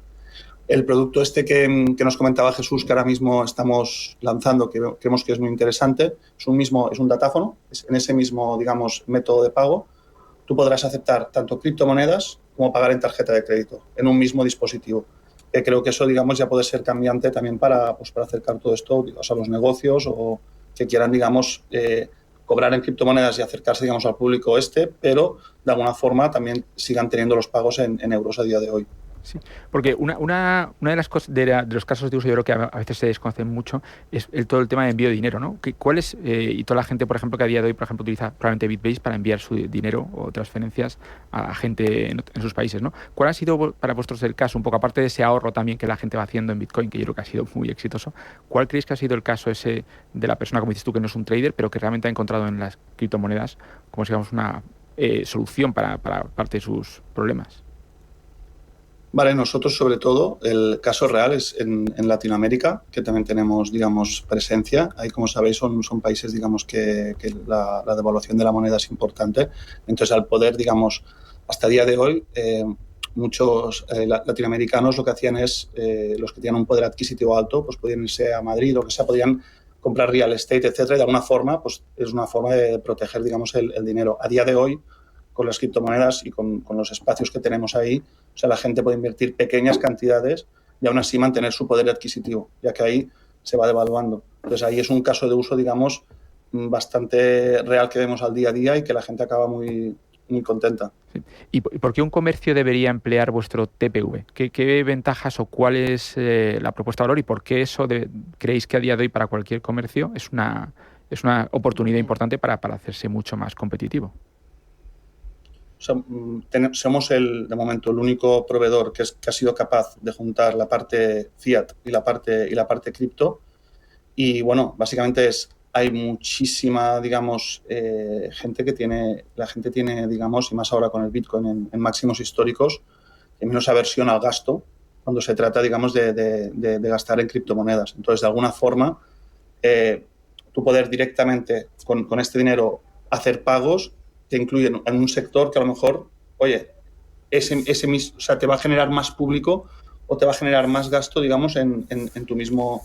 El producto que nos comentaba Jesús, que ahora mismo estamos lanzando, que creemos que es muy interesante, es un datáfono, en ese mismo, digamos, método de pago. tú podrás aceptar tanto criptomonedas como pagar en tarjeta de crédito en un mismo dispositivo. Creo que eso, digamos, ya puede ser cambiante también para acercar todo esto, digamos, a los negocios o que quieran, digamos, cobrar en criptomonedas y acercarse, digamos, al público pero de alguna forma también sigan teniendo los pagos en euros a día de hoy. Sí, porque una de las cosas de los casos de uso, yo creo que a veces se desconocen mucho, es todo el tema de envío de dinero, ¿no? ¿Cuál es, y toda la gente, por ejemplo, que a día de hoy, por ejemplo, utiliza probablemente Bitbase para enviar su dinero o transferencias a gente en sus países, ¿no? ¿Cuál ha sido para vosotros el caso, un poco aparte de ese ahorro también que la gente va haciendo en Bitcoin, que yo creo que ha sido muy exitoso? ¿Cuál creéis que ha sido el caso ese de la persona, como dices tú, que no es un trader, pero que realmente ha encontrado en las criptomonedas, como digamos, una solución para parte de sus problemas? Vale, nosotros sobre todo el caso real es en Latinoamérica, que también tenemos, digamos, presencia. Ahí, como sabéis, son países, digamos, que la devaluación de la moneda es importante. Entonces, al poder, digamos, hasta el día de hoy, muchos latinoamericanos lo que hacían es, los que tenían un poder adquisitivo alto, pues podían irse a Madrid, lo que sea, podían comprar real estate, etcétera, y de alguna forma, pues es una forma de proteger, digamos, el dinero. A día de hoy, con las criptomonedas y con los espacios que tenemos ahí, o sea, la gente puede invertir pequeñas cantidades y aún así mantener su poder adquisitivo, ya que ahí se va devaluando. Entonces, ahí es un caso de uso, digamos, bastante real que vemos al día a día y que la gente acaba muy contenta. Sí. ¿Y por qué un comercio debería emplear vuestro TPV? ¿Qué ventajas o cuál es la propuesta de valor y por qué eso creéis que a día de hoy para cualquier comercio es una oportunidad importante para hacerse mucho más competitivo? O sea, somos de momento el único proveedor que ha sido capaz de juntar la parte fiat y la parte cripto. Y bueno, básicamente hay muchísima, digamos, gente que tiene, digamos, y más ahora con el Bitcoin en máximos históricos, menos aversión al gasto cuando se trata, digamos, de gastar en criptomonedas. Entonces, de alguna forma, tú poder directamente con este dinero hacer pagos te incluyen en un sector que a lo mejor, oye, ese mismo, o sea, te va a generar más público o te va a generar más gasto, digamos, en tu mismo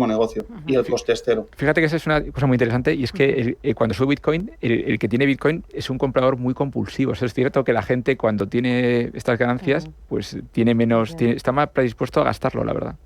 negocio. Uh-huh. Y el coste es cero. Fíjate que esa es una cosa muy interesante y es que cuando sube Bitcoin, el que tiene Bitcoin es un comprador muy compulsivo. O sea, es cierto que la gente cuando tiene estas ganancias, pues tiene menos, está más predispuesto a gastarlo, la verdad.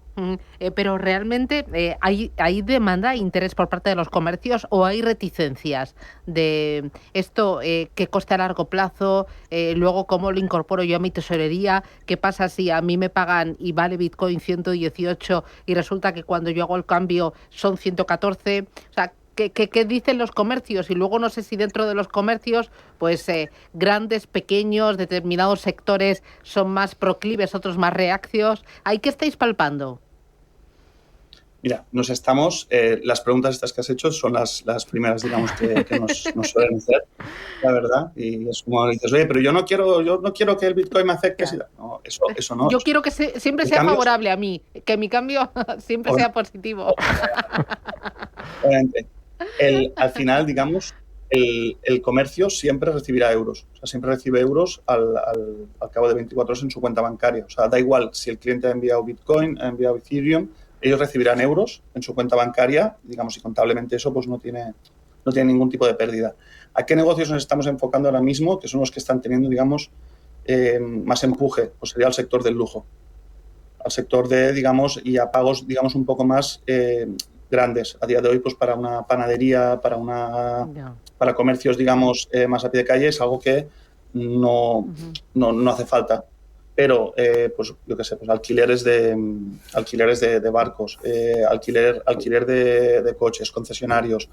Pero realmente ¿hay demanda, interés por parte de los comercios o hay reticencias de esto que coste a largo plazo, luego cómo lo incorporo yo a mi tesorería? ¿Qué pasa si a mí me pagan y vale Bitcoin 118 y resulta que cuando yo hago el cambio son 114? O sea, ¿Qué dicen los comercios? Y luego no sé si dentro de los comercios, pues grandes, pequeños, determinados sectores son más proclives, otros más reacios. ¿Ahí qué estáis palpando? Mira, las preguntas estas que has hecho son las primeras, digamos, que nos suelen hacer, la verdad. Y es como dices, oye, pero yo no quiero que el Bitcoin me afecte. Claro. No, eso no. Yo quiero que siempre sea favorable a mí, que mi cambio siempre sea positivo. Obviamente. Al final, digamos, el comercio siempre recibirá euros. O sea, siempre recibe euros al cabo de 24 horas en su cuenta bancaria. O sea, da igual si el cliente ha enviado Bitcoin, ha enviado Ethereum, ellos recibirán euros en su cuenta bancaria, digamos, y contablemente eso pues no tiene ningún tipo de pérdida. ¿A qué negocios nos estamos enfocando ahora mismo? Que son los que están teniendo, digamos, más empuje, pues sería el sector del lujo. Al sector digamos, y a pagos, digamos, un poco más grandes. A día de hoy, pues para una panadería, para comercios, digamos, más a pie de calle, es algo que no hace falta. Pero, pues yo qué sé, pues alquileres de barcos, alquiler de coches, concesionarios,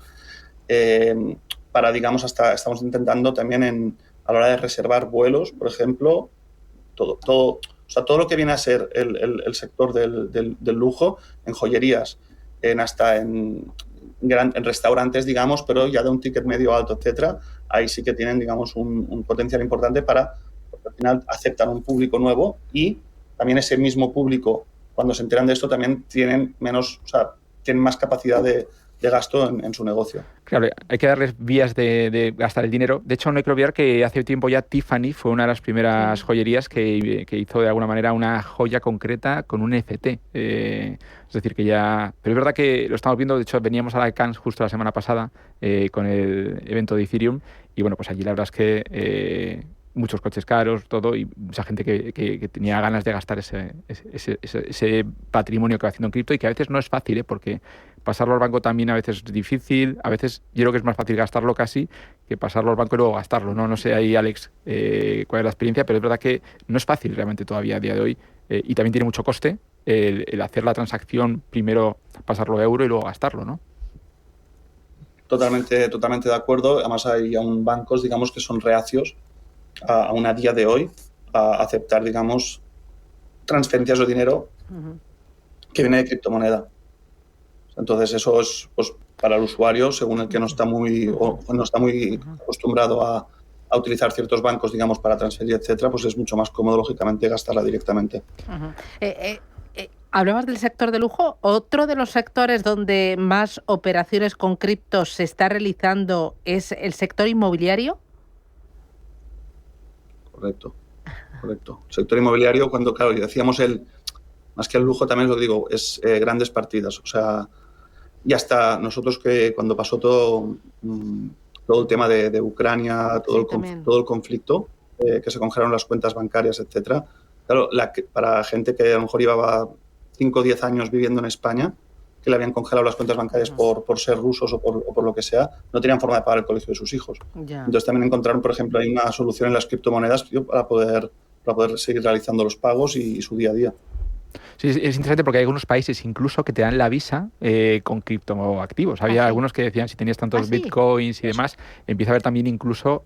para, digamos, estamos intentando también a la hora de reservar vuelos, por ejemplo, todo lo que viene a ser el sector del lujo, en joyerías, en restaurantes, digamos, pero ya de un ticket medio alto, etcétera, ahí sí que tienen, digamos, un potencial importante porque al final aceptan un público nuevo y también ese mismo público, cuando se enteran de esto, también tienen más capacidad de gasto en su negocio. Claro, hay que darles vías de gastar el dinero. De hecho, no hay que olvidar que hace tiempo ya Tiffany fue una de las primeras joyerías que hizo de alguna manera una joya concreta con un NFT. Es decir, que ya... Pero es verdad que lo estamos viendo, de hecho veníamos a la Cannes justo la semana pasada con el evento de Ethereum Y bueno, pues allí la verdad es que muchos coches caros, todo, y mucha gente que tenía ganas de gastar ese patrimonio que va haciendo en cripto, y que a veces no es fácil, porque pasarlo al banco también a veces es difícil. A veces yo creo que es más fácil gastarlo casi que pasarlo al banco y luego gastarlo, ¿no? No sé ahí, Alex, cuál es la experiencia, pero es verdad que no es fácil realmente todavía a día de hoy, y también tiene mucho coste el hacer la transacción, primero pasarlo a euro y luego gastarlo, ¿no? Totalmente de acuerdo. Además hay aún bancos, digamos, que son reacios aún a día de hoy a aceptar, digamos, transferencias de dinero que viene de criptomoneda. Entonces eso es, pues, para el usuario, según el que no está muy acostumbrado a utilizar ciertos bancos, digamos, para transferir, etcétera, pues es mucho más cómodo, lógicamente, gastarla directamente. Hablabas del sector de lujo. Otro de los sectores donde más operaciones con criptos se está realizando es el sector inmobiliario. Correcto. Sector inmobiliario, cuando, claro, decíamos más que el lujo, también lo digo, es grandes partidas. O sea, ya está, nosotros que cuando pasó todo el tema de Ucrania, todo el conflicto, que se congelaron las cuentas bancarias, etcétera, claro, para gente que a lo mejor llevaba 5 o 10 años viviendo en España, que le habían congelado las cuentas bancarias por ser rusos o por lo que sea, no tenían forma de pagar el colegio de sus hijos. Ya. Entonces también encontraron, por ejemplo, hay una solución en las criptomonedas para poder seguir realizando los pagos y su día a día. Sí, es interesante porque hay algunos países incluso que te dan la visa con criptoactivos. Había algunos que decían si tenías tantos bitcoins y demás, empieza a haber también incluso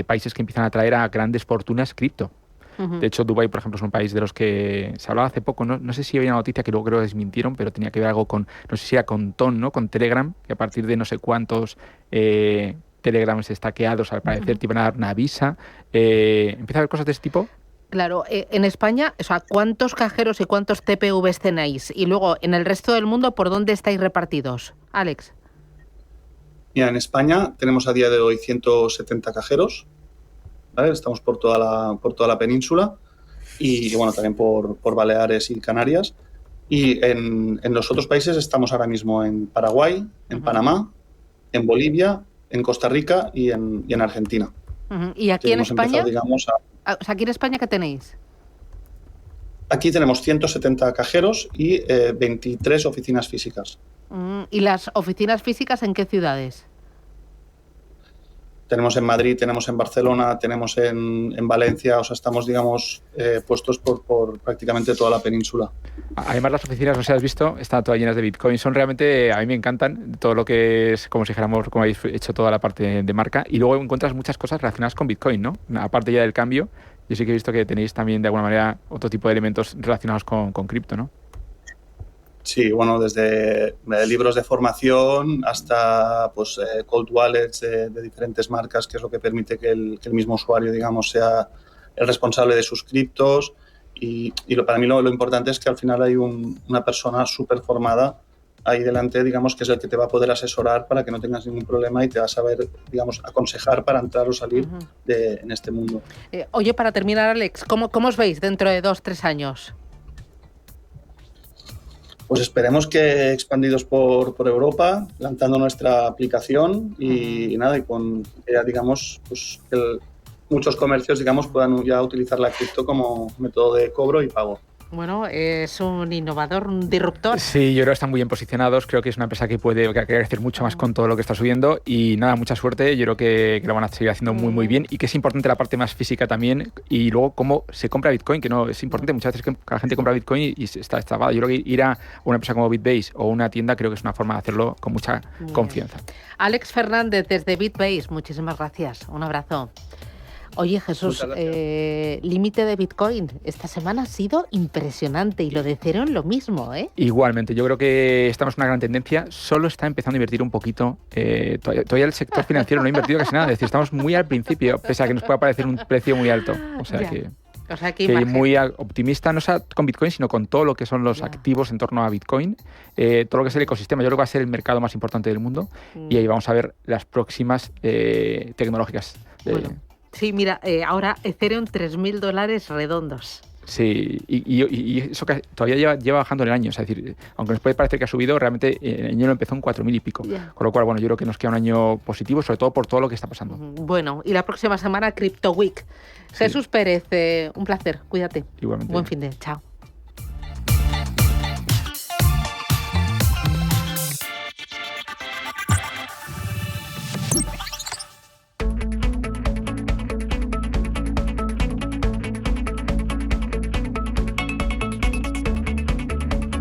países que empiezan a traer a grandes fortunas cripto. De hecho, Dubái, por ejemplo, es un país de los que se hablaba hace poco, no sé si había una noticia que luego creo que desmintieron, pero tenía que ver algo con, no sé si era con TON, ¿no? Con Telegram, que a partir de no sé cuántos Telegrams estaqueados, al parecer, te iban a dar una visa. ¿Empieza a haber cosas de ese tipo? Claro, en España, o sea, ¿cuántos cajeros y cuántos TPVs tenéis? Y luego, en el resto del mundo, ¿por dónde estáis repartidos? Alex. Mira, en España tenemos a día de hoy 170 cajeros, ¿vale? Estamos por toda la península y bueno, también por Baleares y Canarias. Y en los otros países estamos ahora mismo en Paraguay, en Panamá, en Bolivia, en Costa Rica y en Argentina. ¿Y aquí en España? Digamos, O sea, ¿aquí en España qué tenéis? Aquí tenemos 170 cajeros y 23 oficinas físicas. ¿Y las oficinas físicas en qué ciudades? Tenemos en Madrid, tenemos en Barcelona, tenemos en Valencia, o sea, estamos, digamos, puestos por prácticamente toda la península. Además, las oficinas, no sé si has visto, están todas llenas de Bitcoin. Son realmente, a mí me encantan, todo lo que es, como si dijéramos, como habéis hecho toda la parte de marca. Y luego encuentras muchas cosas relacionadas con Bitcoin, ¿no? Aparte ya del cambio, yo sí que he visto que tenéis también, de alguna manera, otro tipo de elementos relacionados con cripto, ¿no? Sí, bueno, desde libros de formación hasta pues cold wallets de diferentes marcas, que es lo que permite que el mismo usuario, digamos, sea el responsable de sus criptos. Y para mí lo importante es que al final hay una persona súper formada ahí delante, digamos, que es el que te va a poder asesorar para que no tengas ningún problema y te va a saber, digamos, aconsejar para entrar o salir en este mundo. Oye, para terminar, Alex, ¿cómo os veis dentro de 2-3 años? Pues esperemos que expandidos por Europa, lanzando nuestra aplicación y nada, y con ya, digamos, pues muchos comercios, digamos, puedan ya utilizar la cripto como método de cobro y pago. Bueno, es un innovador, un disruptor. Sí, yo creo que están muy bien posicionados. Creo que es una empresa que puede crecer mucho más con todo lo que está subiendo. Y nada, mucha suerte. Yo creo que lo van a seguir haciendo muy, muy bien. Y que es importante la parte más física también. Y luego cómo se compra Bitcoin, que no es importante. Muchas veces que la gente compra Bitcoin y está estafada. Yo creo que ir a una empresa como Bitbase o una tienda creo que es una forma de hacerlo con mucha confianza. Alex Fernández, desde Bitbase, muchísimas gracias. Un abrazo. Oye, Jesús, límite de Bitcoin. Esta semana ha sido impresionante y lo de Ethereum lo mismo, ¿eh? Igualmente, yo creo que estamos en una gran tendencia. Solo está empezando a invertir un poquito. Todavía el sector financiero no ha invertido casi nada. Es decir, estamos muy al principio, pese a que nos pueda parecer un precio muy alto. O sea que muy optimista, no solo con Bitcoin, sino con todo lo que son los activos en torno a Bitcoin, todo lo que es el ecosistema. Yo creo que va a ser el mercado más importante del mundo y ahí vamos a ver las próximas tecnológicas. Sí, mira, ahora Ethereum $3.000 redondos. Sí, y eso que todavía lleva bajando en el año. Es decir, aunque nos puede parecer que ha subido, realmente el año lo empezó en 4.000 y pico. Yeah. Con lo cual, bueno, yo creo que nos queda un año positivo, sobre todo por todo lo que está pasando. Bueno, y la próxima semana, Crypto Week. Sí. Jesús Pérez, un placer. Cuídate. Igualmente. Buen fin de. Chao.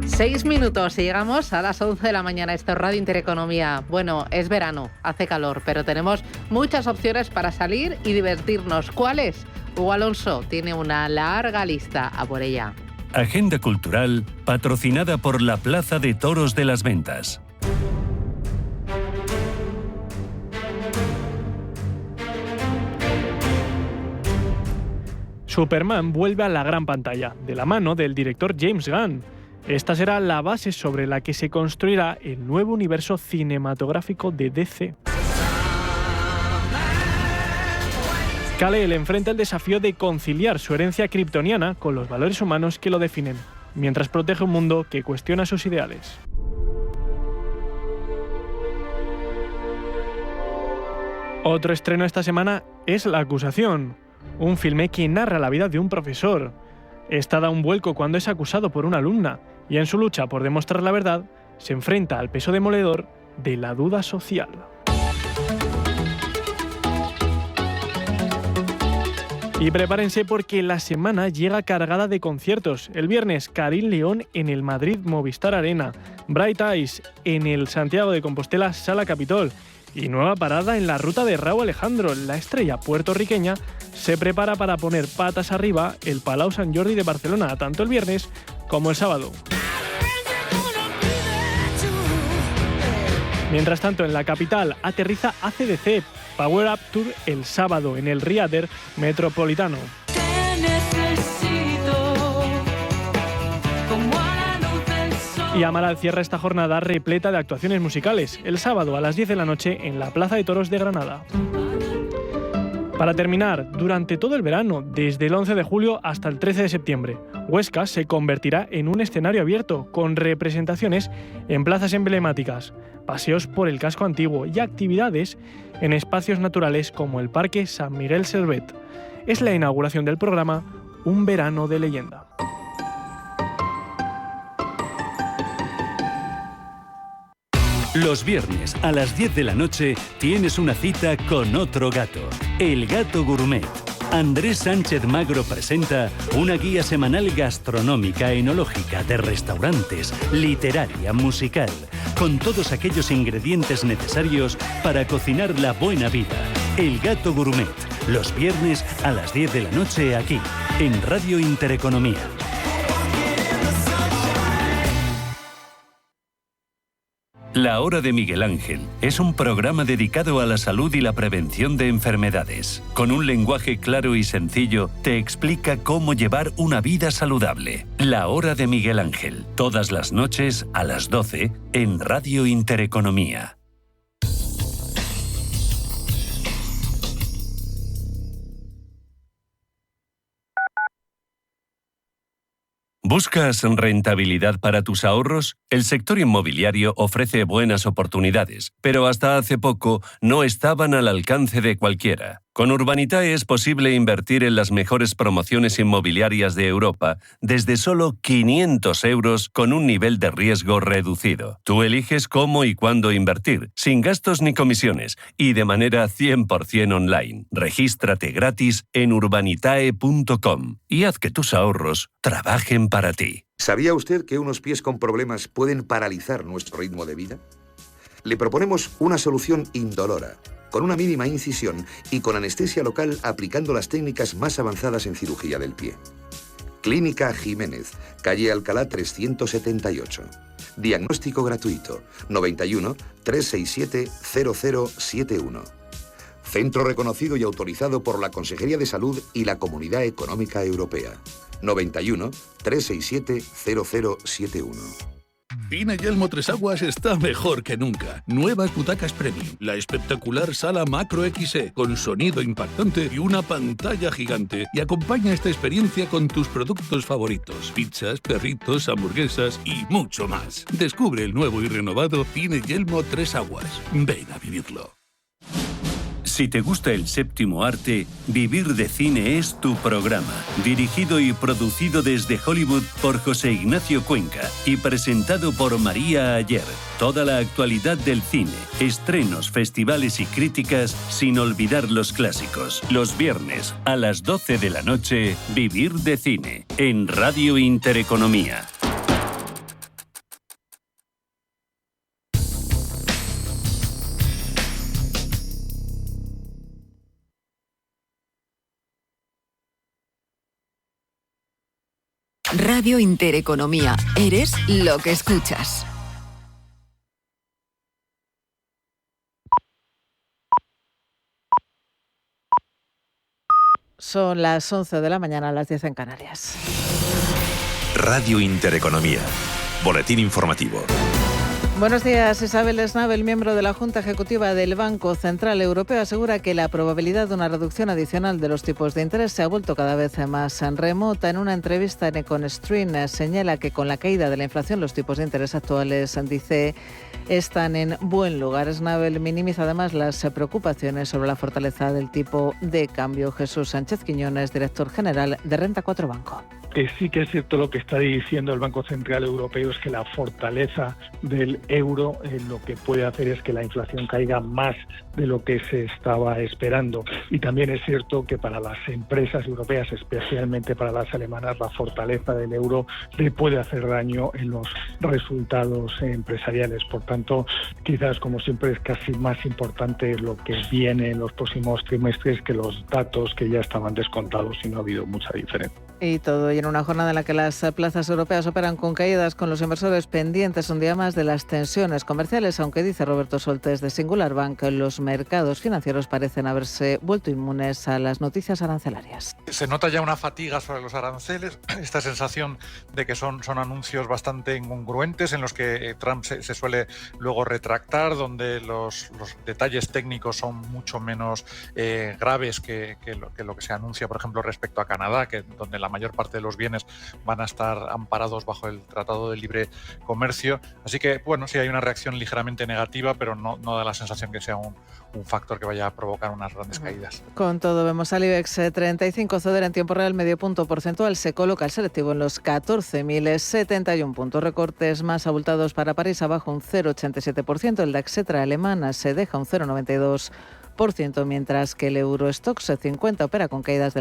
Seis minutos y llegamos a las 11 de la mañana. Esto es Radio Intereconomía. Bueno, es verano, hace calor, pero tenemos muchas opciones para salir y divertirnos. ¿Cuáles? Hugo Alonso tiene una larga lista. A por ella. Agenda cultural patrocinada por la Plaza de Toros de las Ventas. Superman vuelve a la gran pantalla, de la mano del director James Gunn. Esta será la base sobre la que se construirá el nuevo universo cinematográfico de DC. Kal-El enfrenta el desafío de conciliar su herencia kryptoniana con los valores humanos que lo definen, mientras protege un mundo que cuestiona sus ideales. Otro estreno esta semana es La acusación, un filme que narra la vida de un profesor. Esta da un vuelco cuando es acusado por una alumna y en su lucha por demostrar la verdad se enfrenta al peso demoledor de la duda social. Y prepárense porque la semana llega cargada de conciertos. El viernes, Karim León en el Madrid Movistar Arena, Bright Eyes en el Santiago de Compostela Sala Capitol y nueva parada en la ruta de Rauw Alejandro. La estrella puertorriqueña se prepara para poner patas arriba el Palau Sant Jordi de Barcelona, tanto el viernes como el sábado. Mientras tanto, en la capital aterriza AC/DC Power Up Tour el sábado en el Riader Metropolitano. Y Amaral cierra esta jornada repleta de actuaciones musicales, el sábado a las 10 de la noche en la Plaza de Toros de Granada. Para terminar, durante todo el verano, desde el 11 de julio hasta el 13 de septiembre, Huesca se convertirá en un escenario abierto, con representaciones en plazas emblemáticas, paseos por el casco antiguo y actividades en espacios naturales como el Parque San Miguel Servet. Es la inauguración del programa Un verano de leyenda. Los viernes a las 10 de la noche tienes una cita con otro gato, El Gato Gourmet. Andrés Sánchez Magro presenta una guía semanal gastronómica, enológica, de restaurantes, literaria, musical, con todos aquellos ingredientes necesarios para cocinar la buena vida. El Gato Gourmet, los viernes a las 10 de la noche aquí, en Radio Intereconomía. La Hora de Miguel Ángel es un programa dedicado a la salud y la prevención de enfermedades. Con un lenguaje claro y sencillo, te explica cómo llevar una vida saludable. La Hora de Miguel Ángel, todas las noches a las 12 en Radio Intereconomía. ¿Buscas rentabilidad para tus ahorros? El sector inmobiliario ofrece buenas oportunidades, pero hasta hace poco no estaban al alcance de cualquiera. Con Urbanitae es posible invertir en las mejores promociones inmobiliarias de Europa desde solo 500 euros con un nivel de riesgo reducido. Tú eliges cómo y cuándo invertir, sin gastos ni comisiones y de manera 100% online. Regístrate gratis en urbanitae.com y haz que tus ahorros trabajen para ti. ¿Sabía usted que unos pies con problemas pueden paralizar nuestro ritmo de vida? Le proponemos una solución indolora, con una mínima incisión y con anestesia local aplicando las técnicas más avanzadas en cirugía del pie. Clínica Jiménez, calle Alcalá 378. Diagnóstico gratuito, 91 367 0071. Centro reconocido y autorizado por la Consejería de Salud y la Comunidad Económica Europea. 91 367 0071. Cine Yelmo Tres Aguas está mejor que nunca. Nuevas butacas premium, la espectacular sala Macro XE con sonido impactante y una pantalla gigante. Y acompaña esta experiencia con tus productos favoritos: pizzas, perritos, hamburguesas y mucho más. Descubre el nuevo y renovado Cine Yelmo Tres Aguas. Ven a vivirlo. Si te gusta el séptimo arte, Vivir de Cine es tu programa. Dirigido y producido desde Hollywood por José Ignacio Cuenca y presentado por María Ayer. Toda la actualidad del cine, estrenos, festivales y críticas, sin olvidar los clásicos. Los viernes a las 12 de la noche, Vivir de Cine, en Radio Intereconomía. Radio Intereconomía. Eres lo que escuchas. Son las 11 de la mañana, las 10 en Canarias. Radio Intereconomía. Boletín informativo. Buenos días. Isabel Schnabel, miembro de la Junta Ejecutiva del Banco Central Europeo, asegura que la probabilidad de una reducción adicional de los tipos de interés se ha vuelto cada vez más remota. En una entrevista en Econstream señala que con la caída de la inflación los tipos de interés actuales, dice, están en buen lugar. Schnabel minimiza además las preocupaciones sobre la fortaleza del tipo de cambio. Jesús Sánchez Quiñones, director general de Renta 4 Banco. Sí que es cierto lo que está diciendo el Banco Central Europeo, es que la fortaleza del euro lo que puede hacer es que la inflación caiga más de lo que se estaba esperando. Y también es cierto que para las empresas europeas, especialmente para las alemanas, la fortaleza del euro le puede hacer daño en los resultados empresariales. Por tanto, quizás, como siempre, es casi más importante lo que viene en los próximos trimestres que los datos que ya estaban descontados y no ha habido mucha diferencia. Y todo y en una jornada en la que las plazas europeas operan con caídas, con los inversores pendientes un día más de las tensiones comerciales, aunque dice Roberto Soltes de Singular Bank, los mercados financieros parecen haberse vuelto inmunes a las noticias arancelarias. Se nota ya una fatiga sobre los aranceles, esta sensación de que son anuncios bastante incongruentes en los que Trump se suele luego retractar, donde los detalles técnicos son mucho menos graves que lo que se anuncia, por ejemplo, respecto a Canadá, donde la mayor parte de los bienes van a estar amparados bajo el Tratado de Libre Comercio. Así que, bueno, sí hay una reacción ligeramente negativa, pero no da la sensación que sea un factor que vaya a provocar unas grandes caídas. Con todo, vemos al IBEX 35 ceder en tiempo real medio punto porcentual. Se coloca el selectivo en los 14.071 puntos. Recortes más abultados para París, abajo un 0,87%. El DAX alemana se deja un 0,92%, mientras que el Eurostoxx 50 opera con caídas del